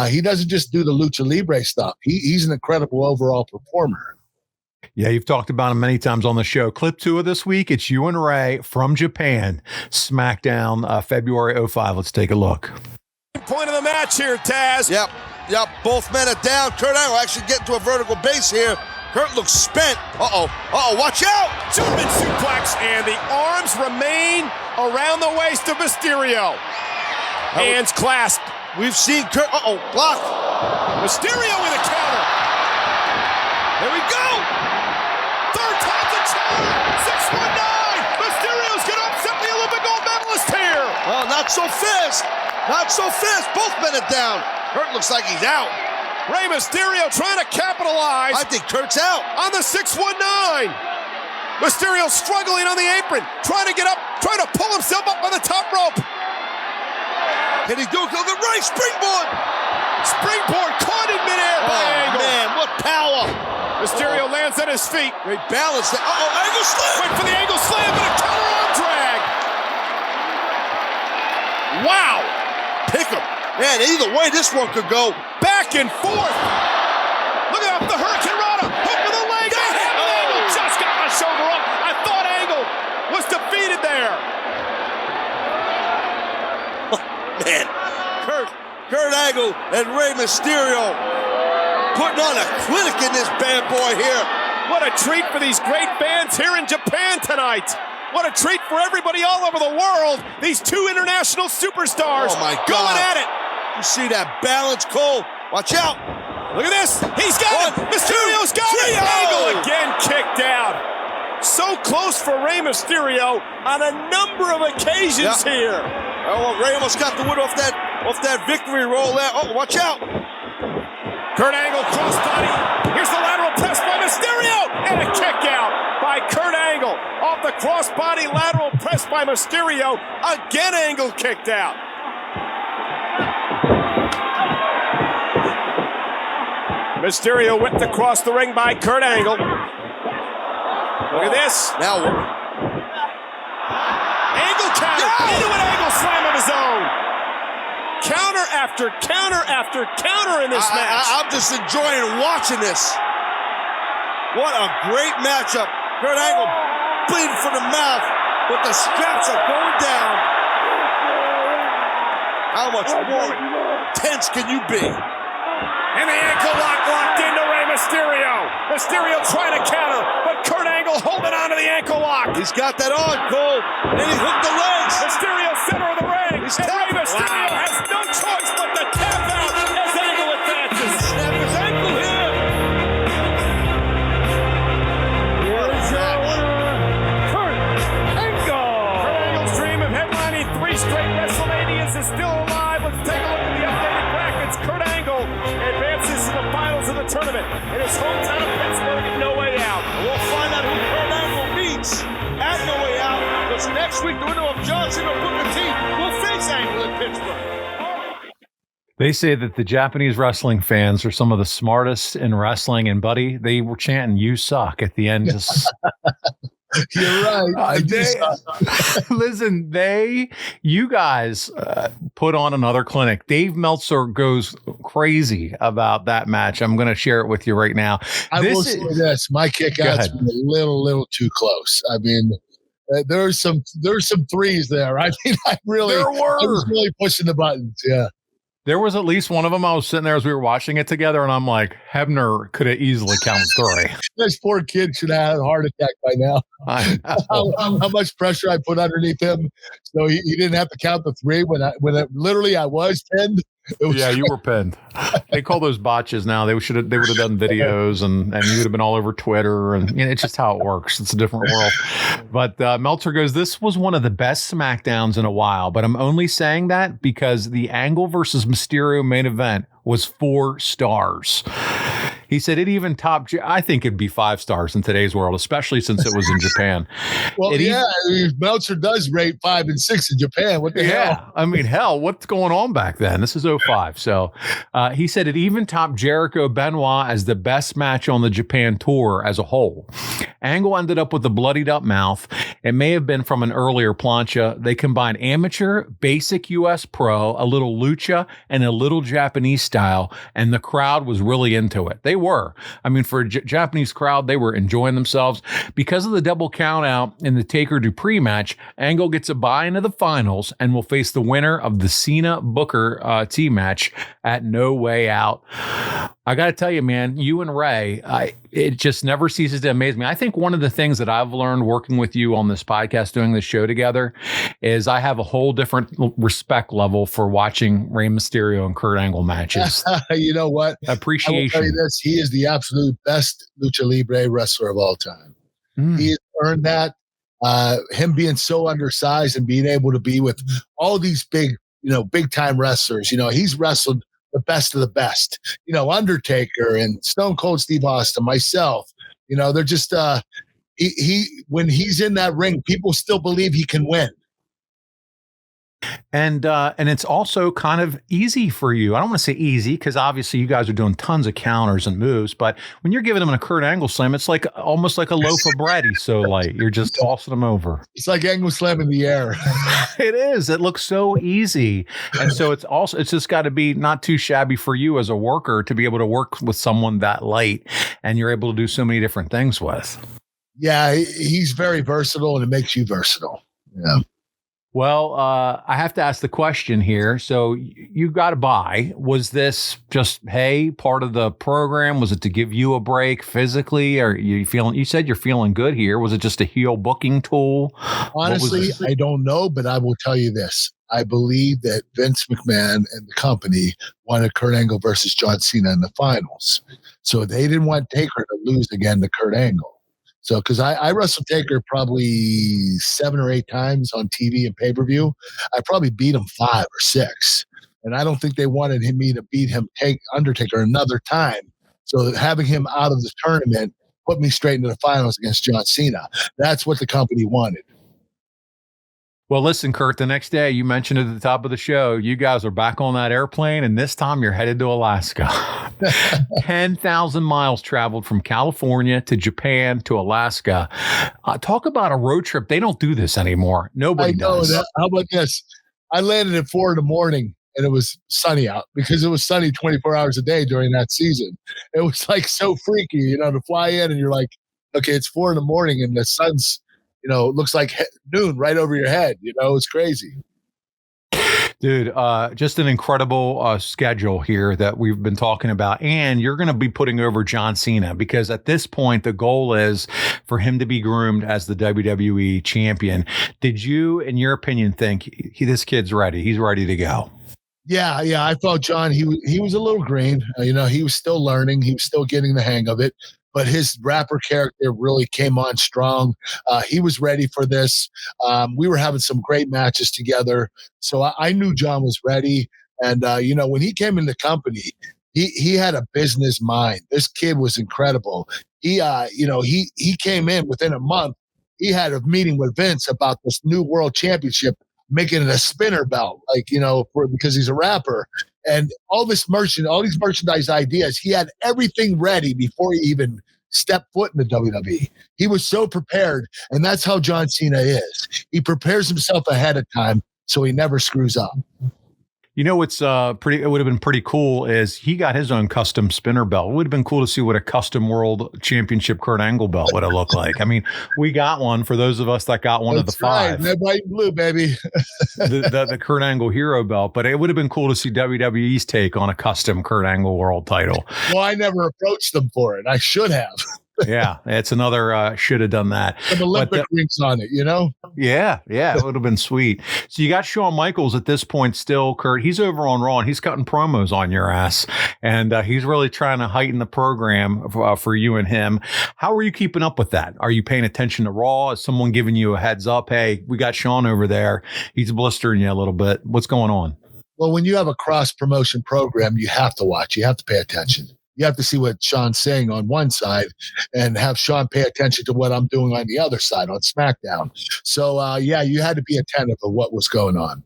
He doesn't just do the lucha libre stuff. He's an incredible overall performer. Yeah, you've talked about him many times on the show. Clip 2 of this week, it's you and Rey from Japan, SmackDown, February 2005. Let's take a look. Point of the match here, Taz. Yep. Both men are down. Kurt Angle actually getting to a vertical base here. Kurt looks spent. Watch out. German suplex, and the arms remain around the waist of Mysterio. Hands clasped. We've seen Kurt. Block. Mysterio with a counter. Here we go. Third time's a charm. 619. Mysterio's going to upset the Olympic gold medalist here. Oh, not so fast. Not so fast. Both men are down. Kurt looks like he's out. Rey Mysterio trying to capitalize. I think Kurt's out. On the 619. Mysterio struggling on the apron, trying to get up, trying to pull himself up on the top rope. Can he do it? The right springboard. Springboard caught in midair by Angle. Man, what power. Mysterio lands on his feet. Great balance. Angle slam. Wait for the Angle slam and a counter arm drag. Wow. Pick him. Man, either way this one could go. Back and forth. Look at the Hurricane Rana. Hook of the leg. Angle just got my shoulder up. I thought Angle was defeated there. Man, Kurt Angle and Rey Mysterio putting on a clinic in this bad boy here. What a treat for these great fans here in Japan tonight. What a treat for everybody all over the world. These two international superstars going at it. You see that balance, Cole? Watch out. Look at this. He's got it. Mysterio's got it. Angle again kicked out. So close for Rey Mysterio on a number of occasions here. Oh, well, Rey almost got the wood off that victory roll there. Oh, watch out. Kurt Angle crossbody. Here's the lateral press by Mysterio. And a kick out by Kurt Angle. Off the crossbody lateral press by Mysterio. Again, Angle kicked out. Mysterio whipped across the ring by Kurt Angle. Look at this. Now what? Angle counter into an Angle slam of his own. Counter after counter after counter in this match. I'm just enjoying watching this. What a great matchup. Kurt Angle bleeding from the mouth, but the straps are going down. How much more tense can you be? And the ankle locked into Rey Mysterio. Mysterio trying to counter, but Kurt Angle holding on to the ankle lock. He's got that on, Cole. And he hooked the legs. Mysterio center of the ring. He's and Rey Mysterio has no choice but to tap out as Angle advances. Snap his ankle here. Here's your winner, Kurt Angle. Kurt Angle's dream of headlining 3 straight WrestleManias is still alive. Let's take a look at the updated brackets. Kurt Angle advances to the finals of the tournament in his hometown of Pittsburgh. No Way Out. We'll find out who Kurt Angle meets at No Way Out, because next week the winner of John Cena Booker T will face Angle in Pittsburgh. They say that the Japanese wrestling fans are some of the smartest in wrestling, and buddy, they were chanting "You suck" at the end. You're right. Listen, you guys put on another clinic. Dave Meltzer goes crazy about that match. I'm going to share it with you right now. I will say this: my kick-out's been a little too close. I mean, there's some threes there. I mean, I was really pushing the buttons. Yeah. There was at least one of them. I was sitting there as we were watching it together, and I'm like, Hebner could have easily counted 3. This poor kid should have had a heart attack by now. How much pressure I put underneath him, so he didn't have to count the 3 when I was pinned. Yeah, you were pinned. They call those botches now. They would have done videos, and you would have been all over Twitter, and it's just how it works. It's a different world. But Meltzer goes, this was one of the best SmackDowns in a while, but I'm only saying that because the Angle versus Mysterio main event was 4 stars. He said it even topped. I think it'd be 5 stars in today's world, especially since it was in Japan. Well, Meltzer does rate 5 and 6 in Japan. What the hell? I mean, hell, what's going on back then? This is 05. So he said it even topped Jericho Benoit as the best match on the Japan tour as a whole. Angle ended up with a bloodied up mouth. It may have been from an earlier plancha. They combined amateur, basic US pro, a little lucha, and a little Japanese style, and the crowd was really into it. They were. I mean, for a Japanese crowd, they were enjoying themselves. Because of the double count out in the Taker Dupree match, Angle gets a bye into the finals and will face the winner of the Cena Booker T match at No Way Out. I got to tell you, man, you and Ray, it just never ceases to amaze me. I think one of the things that I've learned working with you on this podcast, doing this show together, is I have a whole different respect level for watching Rey Mysterio and Kurt Angle matches. You know what? Appreciation. I will tell you this: he is the absolute best lucha libre wrestler of all time. He has earned that. Him being so undersized and being able to be with all these big time wrestlers. He's wrestled the best of the best, Undertaker and Stone Cold Steve Austin, myself, they're just, when he's in that ring, people still believe he can win. And it's also kind of easy for you. I don't want to say easy, because obviously you guys are doing tons of counters and moves, but when you're giving him a Kurt Angle slam, it's like almost like a loaf of bread. He's so light. You're just tossing him over. It's like Angle slam in the air. It is. It looks so easy. And so it's just got to be not too shabby for you as a worker to be able to work with someone that light, and you're able to do so many different things with. Yeah, he's very versatile, and it makes you versatile. Yeah. Well, I have to ask the question here. So you got a bye. Was this just, hey, part of the program? Was it to give you a break physically? Or you said you're feeling good here. Was it just a heel booking tool? Honestly, I don't know, but I will tell you this. I believe that Vince McMahon and the company wanted Kurt Angle versus John Cena in the finals. So they didn't want Taker to lose again to Kurt Angle. So, because I wrestled Taker probably 7 or 8 times on TV and pay-per-view, I probably beat him 5 or 6. And I don't think they wanted me to beat him, Undertaker another time. So having him out of the tournament put me straight into the finals against John Cena. That's what the company wanted. Well, listen, Kurt, the next day you mentioned at the top of the show, you guys are back on that airplane, and this time you're headed to Alaska. 10,000 miles traveled from California to Japan to Alaska. Talk about a road trip. They don't do this anymore. Nobody does. How about this? I landed at 4 a.m. and it was sunny out, because it was sunny 24 hours a day during that season. It was like so freaky, to fly in and you're like, okay, it's 4 a.m. and the sun's, looks like noon right over your head. It's crazy. Dude, just an incredible schedule here that we've been talking about. And you're going to be putting over John Cena because at this point, the goal is for him to be groomed as the WWE champion. Did you, in your opinion, think this kid's ready? He's ready to go? Yeah. I thought John, he was a little green. He was still learning. He was still getting the hang of it. But his rapper character really came on strong. He was ready for this. We were having some great matches together. So I knew John was ready. And, when he came in the company, he had a business mind. This kid was incredible. He came in within a month. He had a meeting with Vince about this new world championship, making it a spinner belt, because he's a rapper. And all these merchandise ideas, he had everything ready before he even stepped foot in the WWE. He was so prepared, and that's how John Cena is. He prepares himself ahead of time, so he never screws up. What's it would have been pretty cool is he got his own custom spinner belt. It would have been cool to see what a custom world championship Kurt Angle belt would have looked like. I mean, we got one for those of us that got one of the five. Red, white, and blue, baby. the Kurt Angle hero belt, but it would have been cool to see WWE's take on a custom Kurt Angle world title. Well, I never approached them for it. I should have. Yeah, it's another should have done that. Some Olympic rings on it, Yeah, it would have been sweet. So you got Shawn Michaels at this point still, Kurt. He's over on Raw and he's cutting promos on your ass. And he's really trying to heighten the program for you and him. How are you keeping up with that? Are you paying attention to Raw? Is someone giving you a heads up? Hey, we got Shawn over there. He's blistering you a little bit. What's going on? Well, when you have a cross-promotion program, you have to watch. You have to pay attention. You have to see what Sean's saying on one side and have Sean pay attention to what I'm doing on the other side on SmackDown. So, you had to be attentive of what was going on.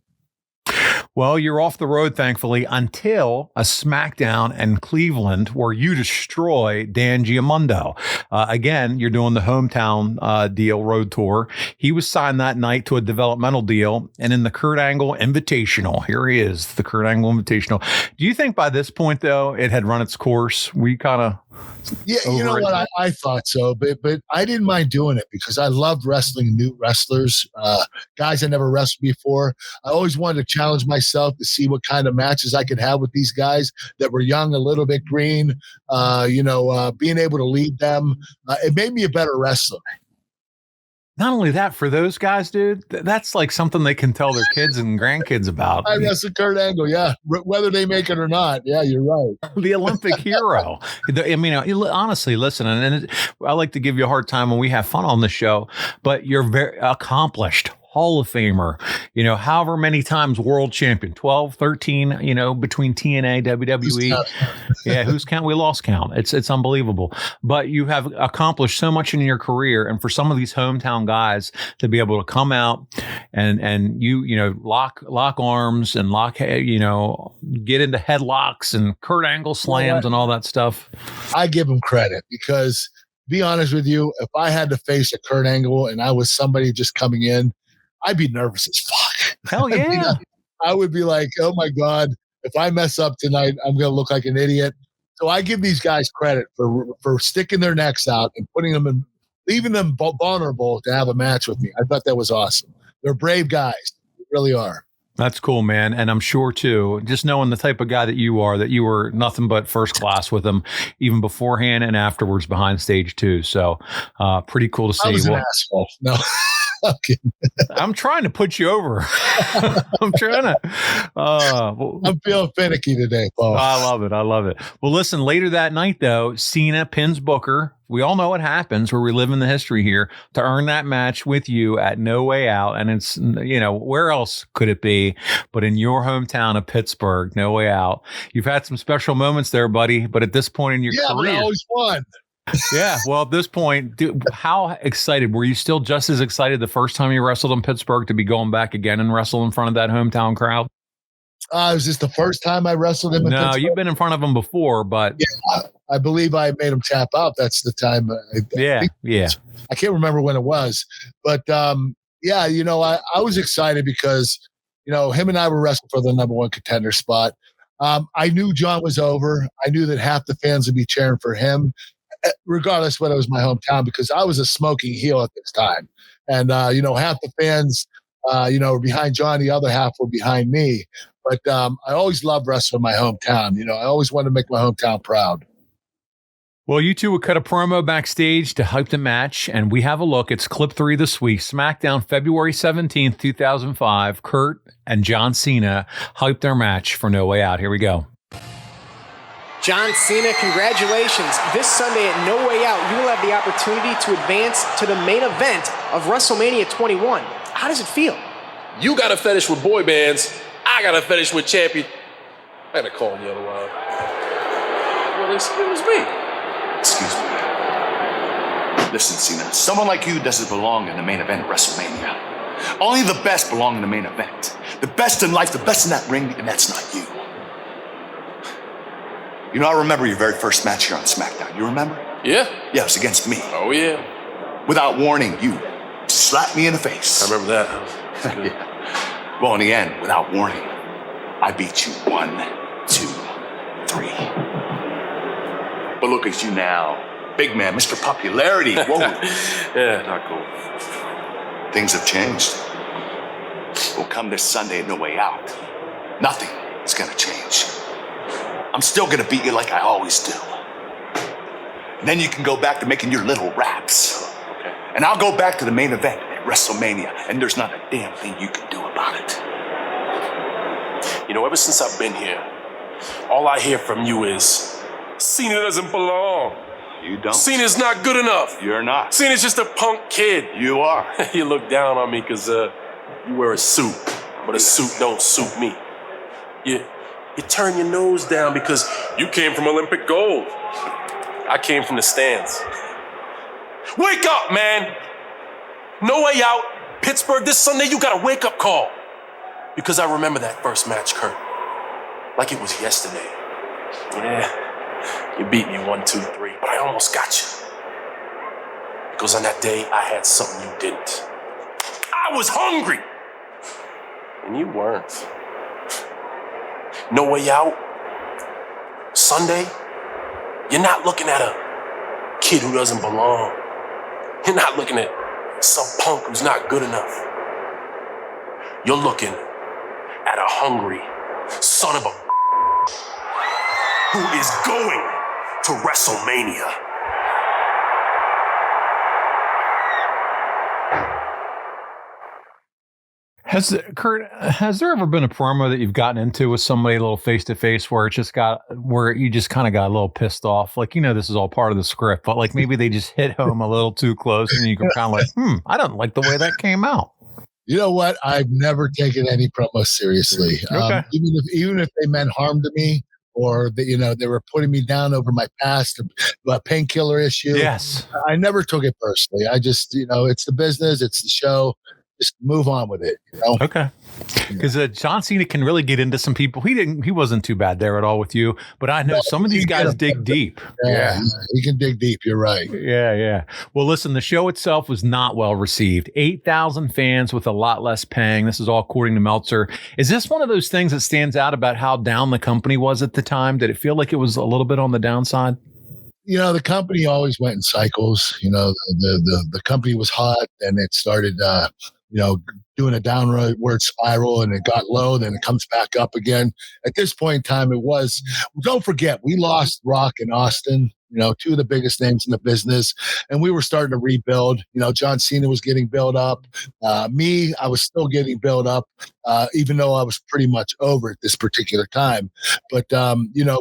Well, you're off the road, thankfully, until a SmackDown in Cleveland where you destroy Dan Giamondo. Again, you're doing the hometown deal road tour. He was signed that night to a developmental deal. And in the Kurt Angle Invitational, here he is, the Kurt Angle Invitational. Do you think by this point, though, it had run its course? We kind of... Yeah, you know what? I thought so, but I didn't mind doing it because I loved wrestling new wrestlers, guys I never wrestled before. I always wanted to challenge myself to see what kind of matches I could have with these guys that were young, a little bit green, being able to lead them. It made me a better wrestler. Not only that, for those guys, dude, that's like something they can tell their kids and grandkids about. I wrestled Kurt Angle, yeah. Whether they make it or not, yeah, you're right. The Olympic hero. I mean, honestly, listen, and I like to give you a hard time when we have fun on the show, but you're very accomplished. Hall of Famer, however many times world champion, 12, 13, between TNA, WWE. Yeah, who's count? We lost count. It's unbelievable. But you have accomplished so much in your career. And for some of these hometown guys to be able to come out and lock arms and get into headlocks and Kurt Angle slams and all that stuff. I give him credit because, be honest with you, if I had to face a Kurt Angle and I was somebody just coming in, I'd be nervous as fuck. Hell yeah. I would be like, oh my God, if I mess up tonight, I'm going to look like an idiot. So I give these guys credit for sticking their necks out and putting them in, leaving them vulnerable to have a match with me. I thought that was awesome. They're brave guys. They really are. That's cool, man. And I'm sure, too, just knowing the type of guy that you were nothing but first class with him, even beforehand and afterwards behind stage, too. So pretty cool to see. I was an asshole. No. Okay. I'm trying to put you over. I'm trying to. I'm feeling finicky today, Paul. I love it. Well, listen, later that night, though, Cena pins Booker. We all know what happens. We're reliving the history here to earn that match with you at No Way Out. And it's, where else could it be but in your hometown of Pittsburgh, No Way Out. You've had some special moments there, buddy. But at this point in your career. Yeah, I always won. Yeah, well, at this point, dude, how excited were you? Still just as excited the first time you wrestled in Pittsburgh to be going back again and wrestle in front of that hometown crowd? It was just the first time I wrestled him in Pittsburgh. No, you've been in front of him before, but yeah, I believe I made him tap out. That's the time. I can't remember when it was, but I was excited because him and I were wrestling for the number one contender spot. I knew John was over. I knew that half the fans would be cheering for him, regardless whether it was my hometown, because I was a smoking heel at this time. And, half the fans were behind John. The other half were behind me. But I always loved wrestling my hometown. I always wanted to make my hometown proud. Well, you two would cut a promo backstage to hype the match, and we have a look. It's clip 3 this week. SmackDown, February 17th, 2005. Kurt and John Cena hyped their match for No Way Out. Here we go. John Cena, congratulations. This Sunday at No Way Out, you will have the opportunity to advance to the main event of WrestleMania 21. How does it feel? You got a fetish with boy bands. I got a fetish with champion. I gotta call the other one. Well, it was me. Excuse me. Listen, Cena, someone like you doesn't belong in the main event of WrestleMania. Only the best belong in the main event. The best in life, the best in that ring, and that's not you. I remember your very first match here on SmackDown. You remember? Yeah? Yeah, it was against me. Oh, yeah. Without warning, you slapped me in the face. I remember that. Yeah. Well, in the end, without warning, I beat you 1, 2, 3. But look at you now. Big man, Mr. Popularity. Whoa. Yeah, not cool. Things have changed. Well, come this Sunday at No Way Out, nothing is gonna change. I'm still gonna beat you like I always do. And then you can go back to making your little raps. Okay. And I'll go back to the main event at WrestleMania, and there's not a damn thing you can do about it. Ever since I've been here, all I hear from you is, Cena doesn't belong. You don't? Cena's not good enough. You're not. Cena's just a punk kid. You are. You look down on me because you wear a suit, but a suit don't suit me. You turn your nose down because you came from Olympic gold. I came from the stands. Wake up, man! No Way Out, Pittsburgh, this Sunday, you got a wake-up call. Because I remember that first match, Kurt. Like it was yesterday. Yeah, you beat me 1, 2, 3, but I almost got you. Because on that day, I had something you didn't. I was hungry! And you weren't. No Way Out, Sunday, you're not looking at a kid who doesn't belong. You're not looking at some punk who's not good enough. You're looking at a hungry son of a who is going to WrestleMania. Has there ever been a promo that you've gotten into with somebody a little face to face where you just kind of got a little pissed off? Like, this is all part of the script, but like maybe they just hit home a little too close and you can kind of like, I don't like the way that came out. You know what? I've never taken any promo seriously. Okay. Even if they meant harm to me, or that they were putting me down over my past painkiller issue. Yes, I never took it personally. I just it's the business, it's the show. Just move on with it. Okay. Because John Cena can really get into some people. He wasn't too bad there at all with you, but I know some of these guys dig deep. Yeah, he can dig deep. You're right. Yeah. Well, listen, the show itself was not well received. 8,000 fans with a lot less paying. This is all according to Meltzer. Is this one of those things that stands out about how down the company was at the time? Did it feel like it was a little bit on the downside? The company always went in cycles. The company was hot, and it started doing a downward spiral, and it got low, then it comes back up again. At this point in time, don't forget, we lost Rock and Austin, two of the biggest names in the business, and we were starting to rebuild. John Cena was getting built up. I was still getting built up, even though I was pretty much over at this particular time. But,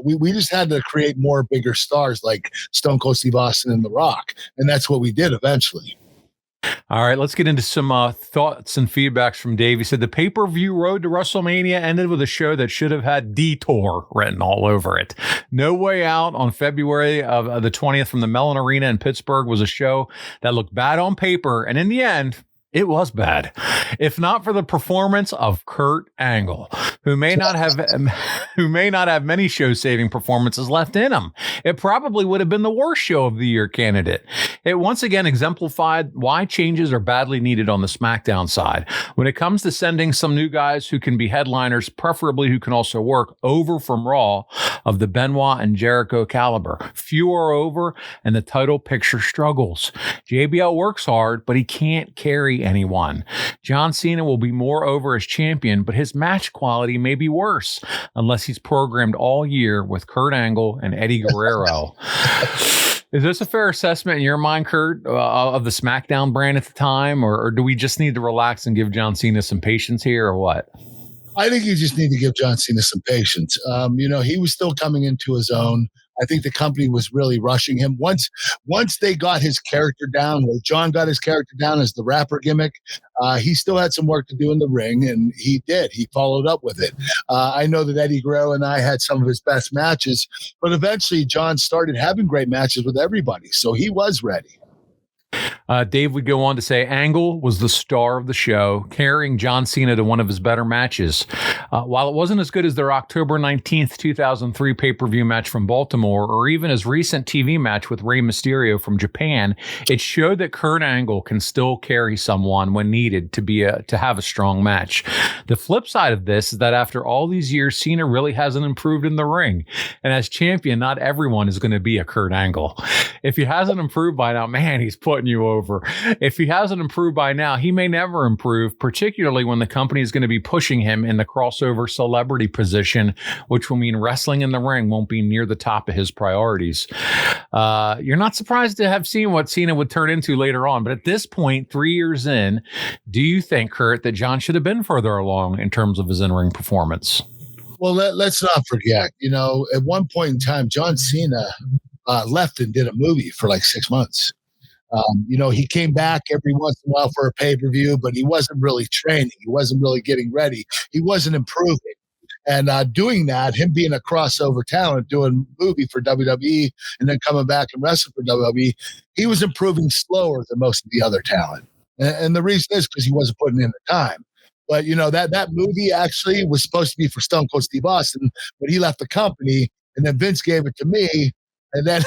we just had to create more bigger stars like Stone Cold Steve Austin and The Rock, and that's what we did eventually. All right, let's get into some thoughts and feedbacks from Dave. He said the pay-per-view road to WrestleMania ended with a show that should have had Detour written all over it. No Way Out on February of the 20th from the Mellon Arena in Pittsburgh was a show that looked bad on paper, and in the end, it was bad. If not for the performance of Kurt Angle, who may not have many show-saving performances left in him, it probably would have been the worst show of the year candidate. It once again exemplified why changes are badly needed on the SmackDown side. When it comes to sending some new guys who can be headliners, preferably who can also work, over from Raw, of the Benoit and Jericho caliber. Few are over, and the title picture struggles. JBL works hard, but he can't carry anyone. John Cena will be more over as champion, but his match quality may be worse unless he's programmed all year with Kurt Angle and Eddie Guerrero. Is this a fair assessment in your mind, Kurt, of the SmackDown brand at the time, or do we just need to relax and give John Cena some patience here, or what? I think you just need to give John Cena some patience. He was still coming into his own. I think the company was really rushing him. Once they got his character down, or John got his character down as the rapper gimmick, he still had some work to do in the ring, and he did. He followed up with it. I know that Eddie Guerrero and I had some of his best matches, but eventually John started having great matches with everybody, so he was ready. Dave would go on to say Angle was the star of the show, carrying John Cena to one of his better matches. While it wasn't as good as their October 19th, 2003 pay-per-view match from Baltimore, or even his recent TV match with Rey Mysterio from Japan, it showed that Kurt Angle can still carry someone when needed to have a strong match. The flip side of this is that after all these years, Cena really hasn't improved in the ring. And as champion, not everyone is going to be a Kurt Angle. If he hasn't improved by now, man, he's putting you over. If he hasn't improved by now, he may never improve, particularly when the company is going to be pushing him in the crossover celebrity position, which will mean wrestling in the ring won't be near the top of his priorities. You're not surprised to have seen what Cena would turn into later on, but at this point, 3 years in, do you think, Kurt, that John should have been further along in terms of his in-ring performance? Well, let's not forget, at one point in time, John Cena left and did a movie for like 6 months. He came back every once in a while for a pay-per-view, but he wasn't really training. He wasn't really getting ready. He wasn't improving. And doing that, him being a crossover talent, doing a movie for WWE and then coming back and wrestling for WWE, he was improving slower than most of the other talent. And the reason is because he wasn't putting in the time. But, that movie actually was supposed to be for Stone Cold Steve Austin, but he left the company, and then Vince gave it to me, and then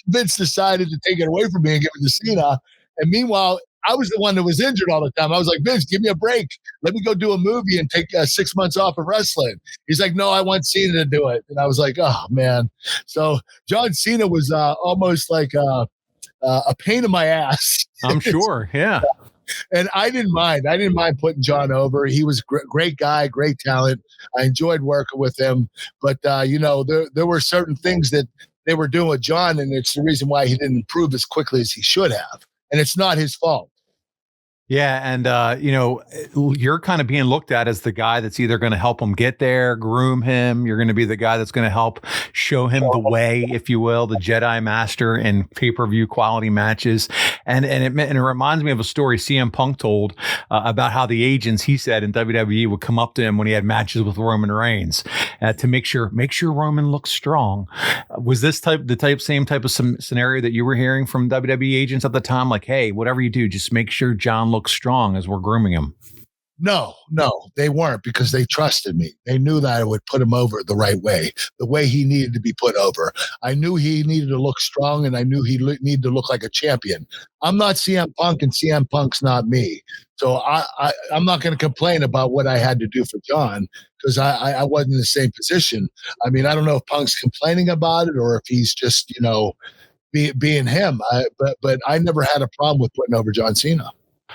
Vince decided to take it away from me and give it to Cena. And meanwhile, I was the one that was injured all the time. I was like, Vince, give me a break. Let me go do a movie and take 6 months off of wrestling. He's like, no, I want Cena to do it. And I was like, oh, man. So John Cena was almost like a pain in my ass. I'm sure, yeah. And I didn't mind. I didn't mind putting John over. He was a great guy, great talent. I enjoyed working with him. But, there were certain things that they were doing with John, and it's the reason why he didn't improve as quickly as he should have. And it's not his fault. Yeah, and you're kind of being looked at as the guy that's either going to help him get there, groom him. You're going to be the guy that's going to help show him the way, if you will, the Jedi Master in pay-per-view quality matches. And it reminds me of a story CM Punk told about how the agents, he said, in WWE would come up to him when he had matches with Roman Reigns to make sure Roman looks strong. Was this same type of scenario that you were hearing from WWE agents at the time? Like, hey, whatever you do, just make sure John looks strong as we're grooming him. No, they weren't, because they trusted me. They knew that I would put him over the right way, the way he needed to be put over. I knew he needed to look strong, and I knew he needed to look like a champion. I'm not CM Punk, and CM Punk's not me. So I'm not going to complain about what I had to do for John, because I wasn't in the same position. I mean, I don't know if Punk's complaining about it or if he's just, being him. But I never had a problem with putting over John Cena.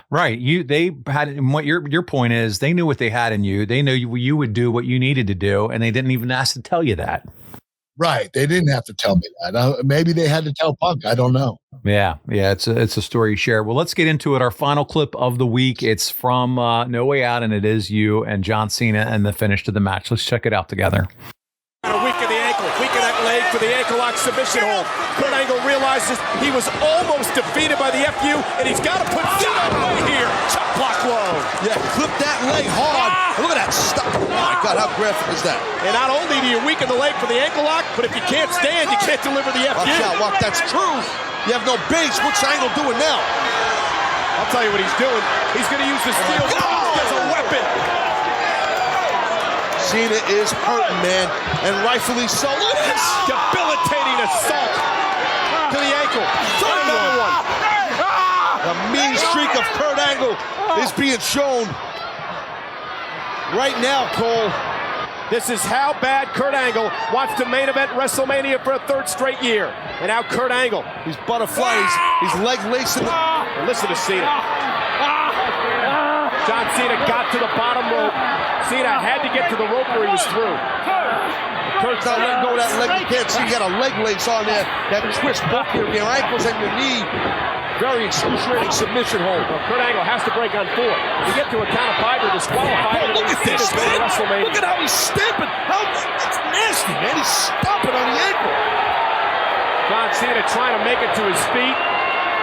Right. They had, and what your point is, they knew what they had in you. They knew you would do what you needed to do, and they didn't even ask to tell you that. Right. They didn't have to tell me that. Maybe they had to tell Punk. I don't know. Yeah. It's a story you share. Well, let's get into it. Our final clip of the week. It's from No Way Out, and it is you and John Cena and the finish to the match. Let's check it out together. A weak of the ankle, weak of that leg for the ankle lock submission hold. Kurt Angle realizes he was almost defeated by the FU, and he's got to put Cena away here. Chop block low. Yeah, clip that leg hard. Look at that stuff. Oh my God, how graphic is that? And not only do you weaken the leg for the ankle lock, but if you can't stand, you can't deliver the FU. Watch out, watch. That's true. You have no base. What's Angle doing now? I'll tell you what he's doing. He's going to use the steel as a weapon. Cena is hurting, man, and rightfully so. Look at this. Debilitating assault to the ankle. Another one. The mean streak of Kurt Angle is being shown right now, Cole. This is how bad Kurt Angle wants to main event WrestleMania for a third straight year. And now Kurt Angle, He's butterflies. He's leg lacing. and listen to Cena. John Cena got to the bottom rope. Cena had to get to the rope where he was through. Kurt's not letting go of that leg. You can't see. You got a leg lace on there that twist both your ankles and your knee. Very excruciating submission hold. Well, Kurt Angle has to break on 4. If you get to a count of 5 or disqualified, Look at this, man. Look at how he's stamping. That's nasty, man. He's stomping on the ankle. John Cena trying to make it to his feet.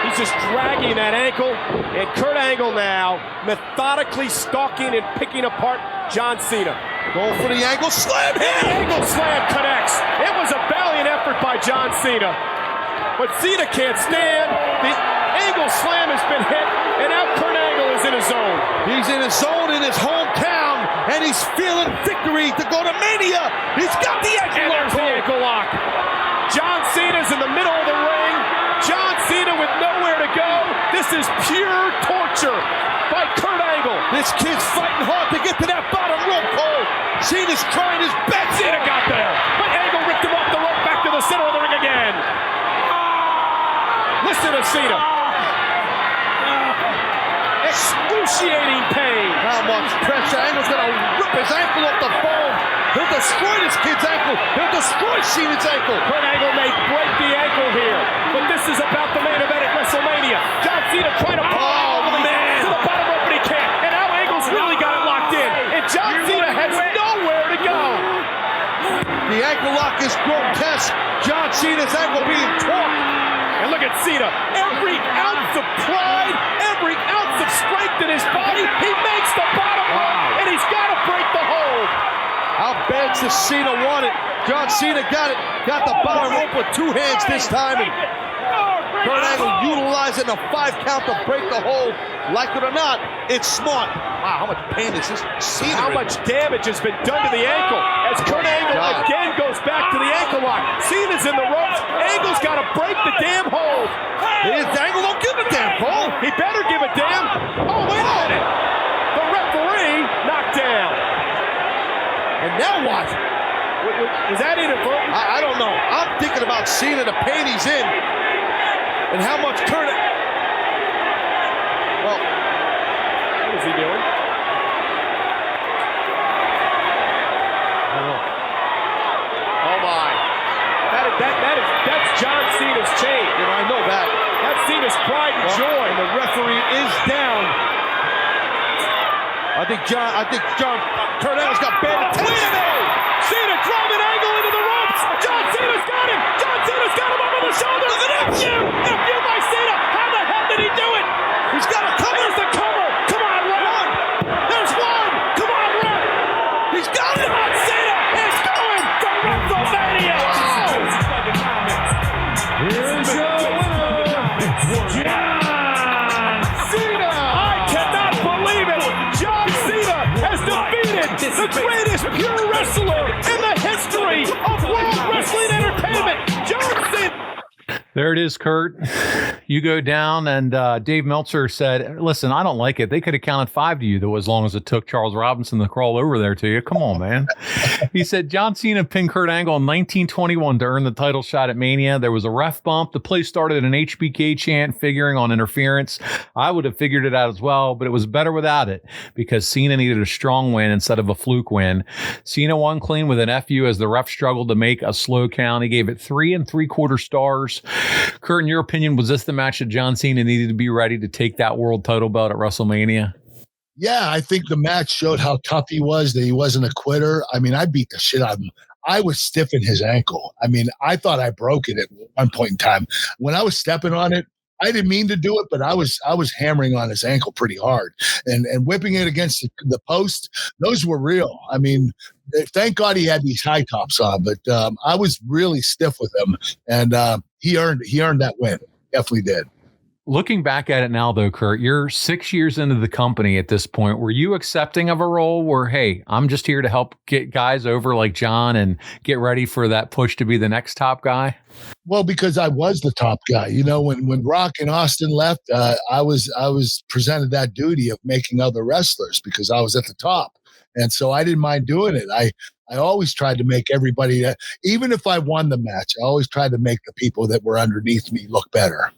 He's just dragging that ankle. And Kurt Angle now methodically stalking and picking apart John Cena. Going for the angle slam. And the angle slam connects. It was a valiant effort by John Cena. But Cena can't stand. The angle slam has been hit. And now Kurt Angle is in his zone. He's in his zone in his hometown. And he's feeling victory to go to Mania. He's got the ankle lock. There's the ankle lock. John Cena's in the middle of the ring. John Cena with nowhere to go. This is pure torture by Kurt Angle. This kid's fighting hard to get to that bottom rope pole. Cena's trying his best. Cena got there, but Angle ripped him off the rope back to the center of the ring again. Listen to Cena. Excruciating pain. How much pressure? Angle's going to rip his ankle off the foam. He'll destroy this kid's ankle. He'll destroy Cena's ankle. Kurt Angle may break the ankle here, but this is about the main event at WrestleMania. John Cena trying to pull over the man to the bottom rope, but he can't. And now Angle's really got it locked in. And John Cena has nowhere to go. The ankle lock is grotesque. John Cena's ankle being torn. And look at Cena. Every ounce of pride, every ounce of strength in his body, he makes the bottom rope, and he's got to break the hold. How bad does Cena want it? John Cena got it. Got the bottom rope with 2 hands this time. And Kurt Angle utilizing the 5 count to break the hold. Like it or not, it's smart. Wow, how much pain is this? Cena. How much damage has been done to the ankle as Kurt Angle again goes back to the ankle lock. Cena's in the ropes. Angle's got to break the damn hold. Angle don't give a damn, Paul. He better give a damn. Oh, wait a minute. The referee knocked down. And now what? Was that inadvertent? I don't know. I'm thinking about Cena, the pain he's in, and how much Kurt. Well, what is he doing? I don't know. Oh my! That's John Cena's chain. You know, I know that. That's Cena's pride and joy. And the referee is down. I think Kurt Angle's got bad attention. Wait a minute! Cena driving Angle into the ropes. John Cena's got him. John Cena's got him over the shoulder. Look at F you by Cena. How the hell did he do it? He's got a cover. There's the cover. Come on, run. There's one. Come on, run. He's got it. John Cena is going to WrestleMania. Here's your winner, John Cena. I cannot believe it. John Cena has defeated the greatest pure wrestler in the history of World Wrestling Entertainment, John Cena. There it is, Kurt. You go down, and Dave Meltzer said, listen, I don't like it. They could have counted 5 to you, though, as long as it took Charles Robinson to crawl over there to you. Come on, man. He said, John Cena pinned Kurt Angle in 1921 to earn the title shot at Mania. There was a ref bump. The play started an HBK chant figuring on interference. I would have figured it out as well, but it was better without it because Cena needed a strong win instead of a fluke win. Cena won clean with an FU as the ref struggled to make a slow count. He gave it 3 3/4 stars. Kurt, in your opinion, was this the match that John Cena needed to be ready to take that world title belt at WrestleMania? Yeah, I think the match showed how tough he was, that he wasn't a quitter. I mean, I beat the shit out of him. I was stiff in his ankle. I mean, I thought I broke it at one point in time. When I was stepping on it, I didn't mean to do it, but I was hammering on his ankle pretty hard and whipping it against the post. Those were real. I mean, thank God he had these high tops on, but I was really stiff with him, and he earned that win. Definitely did. Looking back at it now, though, Kurt, you're 6 years into the company at this point. Were you accepting of a role where, hey, I'm just here to help get guys over like John and get ready for that push to be the next top guy? Well, because I was the top guy. You know, when Rock and Austin left, I was presented that duty of making other wrestlers because I was at the top. And so I didn't mind doing it. I I always tried to make everybody, even if I won the match, I always tried to make the people that were underneath me look better.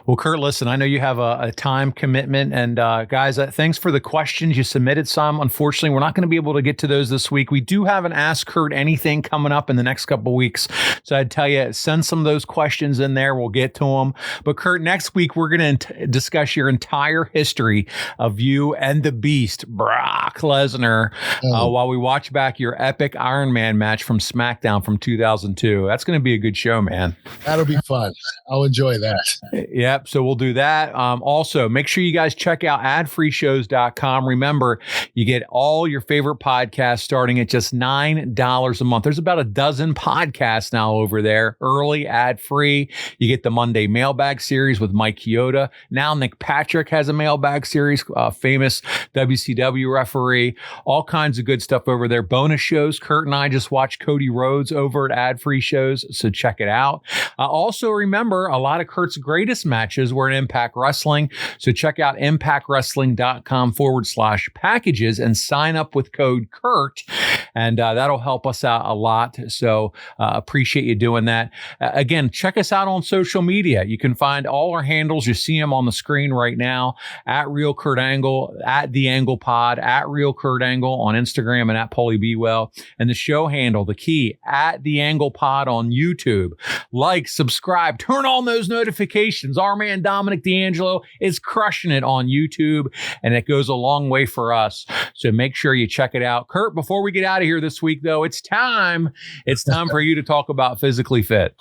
Well, Kurt, listen, I know you have a time commitment, and guys, thanks for the questions. You submitted some. Unfortunately, we're not going to be able to get to those this week. We do have an Ask Kurt Anything coming up in the next couple of weeks. So I'd tell you, send some of those questions in there. We'll get to them. But Kurt, next week, we're going to discuss your entire history of you and the Beast, Brock Lesnar, while we watch back your epic Iron Man match from SmackDown from 2002. That's going to be a good show, man. That'll be fun. I'll enjoy that. Yep. So we'll do that. Also, make sure you guys check out adfreeshows.com. Remember, you get all your favorite podcasts starting at just $9 a month. There's about a dozen podcasts now over there, early, ad-free. You get the Monday Mailbag series with Mike Chioda. Now Nick Patrick has a mailbag series, famous WCW referee. All kinds of good stuff over there. Bonus shows. Kurt and I just watched Cody Rhodes over at Ad Free Shows, so check it out. Also, remember, a lot of Kurt's greatest matches were in Impact Wrestling, so check out impactwrestling.com/packages and sign up with code Kurt, and that'll help us out a lot. So appreciate you doing that. Again, check us out on social media. You can find all our handles. You see them on the screen right now, at Real Kurt Angle, at The Angle Pod, at Real Kurt Angle on Instagram, and at Paulie Bewell. And the show handle, the key, at The Angle Pod on YouTube. Like, subscribe, turn on those notifications. Our man Dominic D'Angelo is crushing it on YouTube, and it goes a long way for us. So make sure you check it out. Kurt, before we get out of here this week, though, it's time for you to talk about Physically Fit.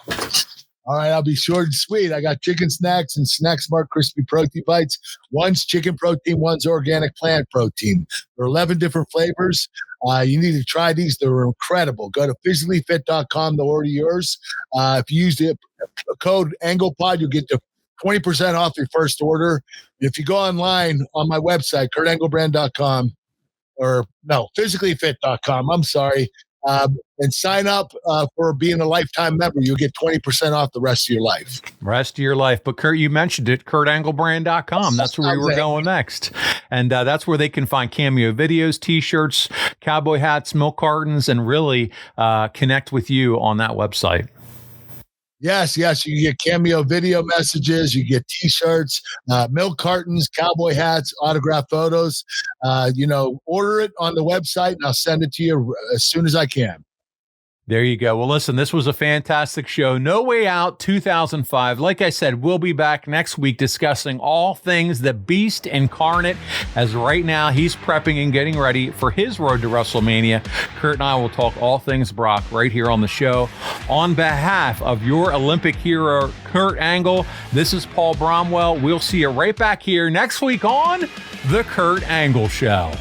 All right, I'll be short and sweet. I got chicken snacks and Snack Smart Crispy Protein Bites. One's chicken protein, one's organic plant protein. There are 11 different flavors. You need to try these. They're incredible. Go to physicallyfit.com to order yours. If you use the code AnglePod, you'll get the 20% off your first order. If you go online on my website, kurtanglebrand.com, or no, physicallyfit.com, I'm sorry, and sign up for being a lifetime member. You'll get 20% off the rest of your life. Rest of your life. But Kurt, you mentioned it, kurtanglebrand.com. That's where we were going next. And that's where they can find cameo videos, t-shirts, cowboy hats, milk cartons, and really connect with you on that website. Yes. You get cameo video messages. You get T-shirts, milk cartons, cowboy hats, autographed photos. Order it on the website, and I'll send it to you as soon as I can. There you go. Well, listen, this was a fantastic show. No Way Out 2005. Like I said, we'll be back next week discussing all things the Beast incarnate, as right now he's prepping and getting ready for his road to WrestleMania. Kurt and I will talk all things Brock right here on the show. On behalf of your Olympic hero, Kurt Angle, this is Paul Bromwell. We'll see you right back here next week on The Kurt Angle Show.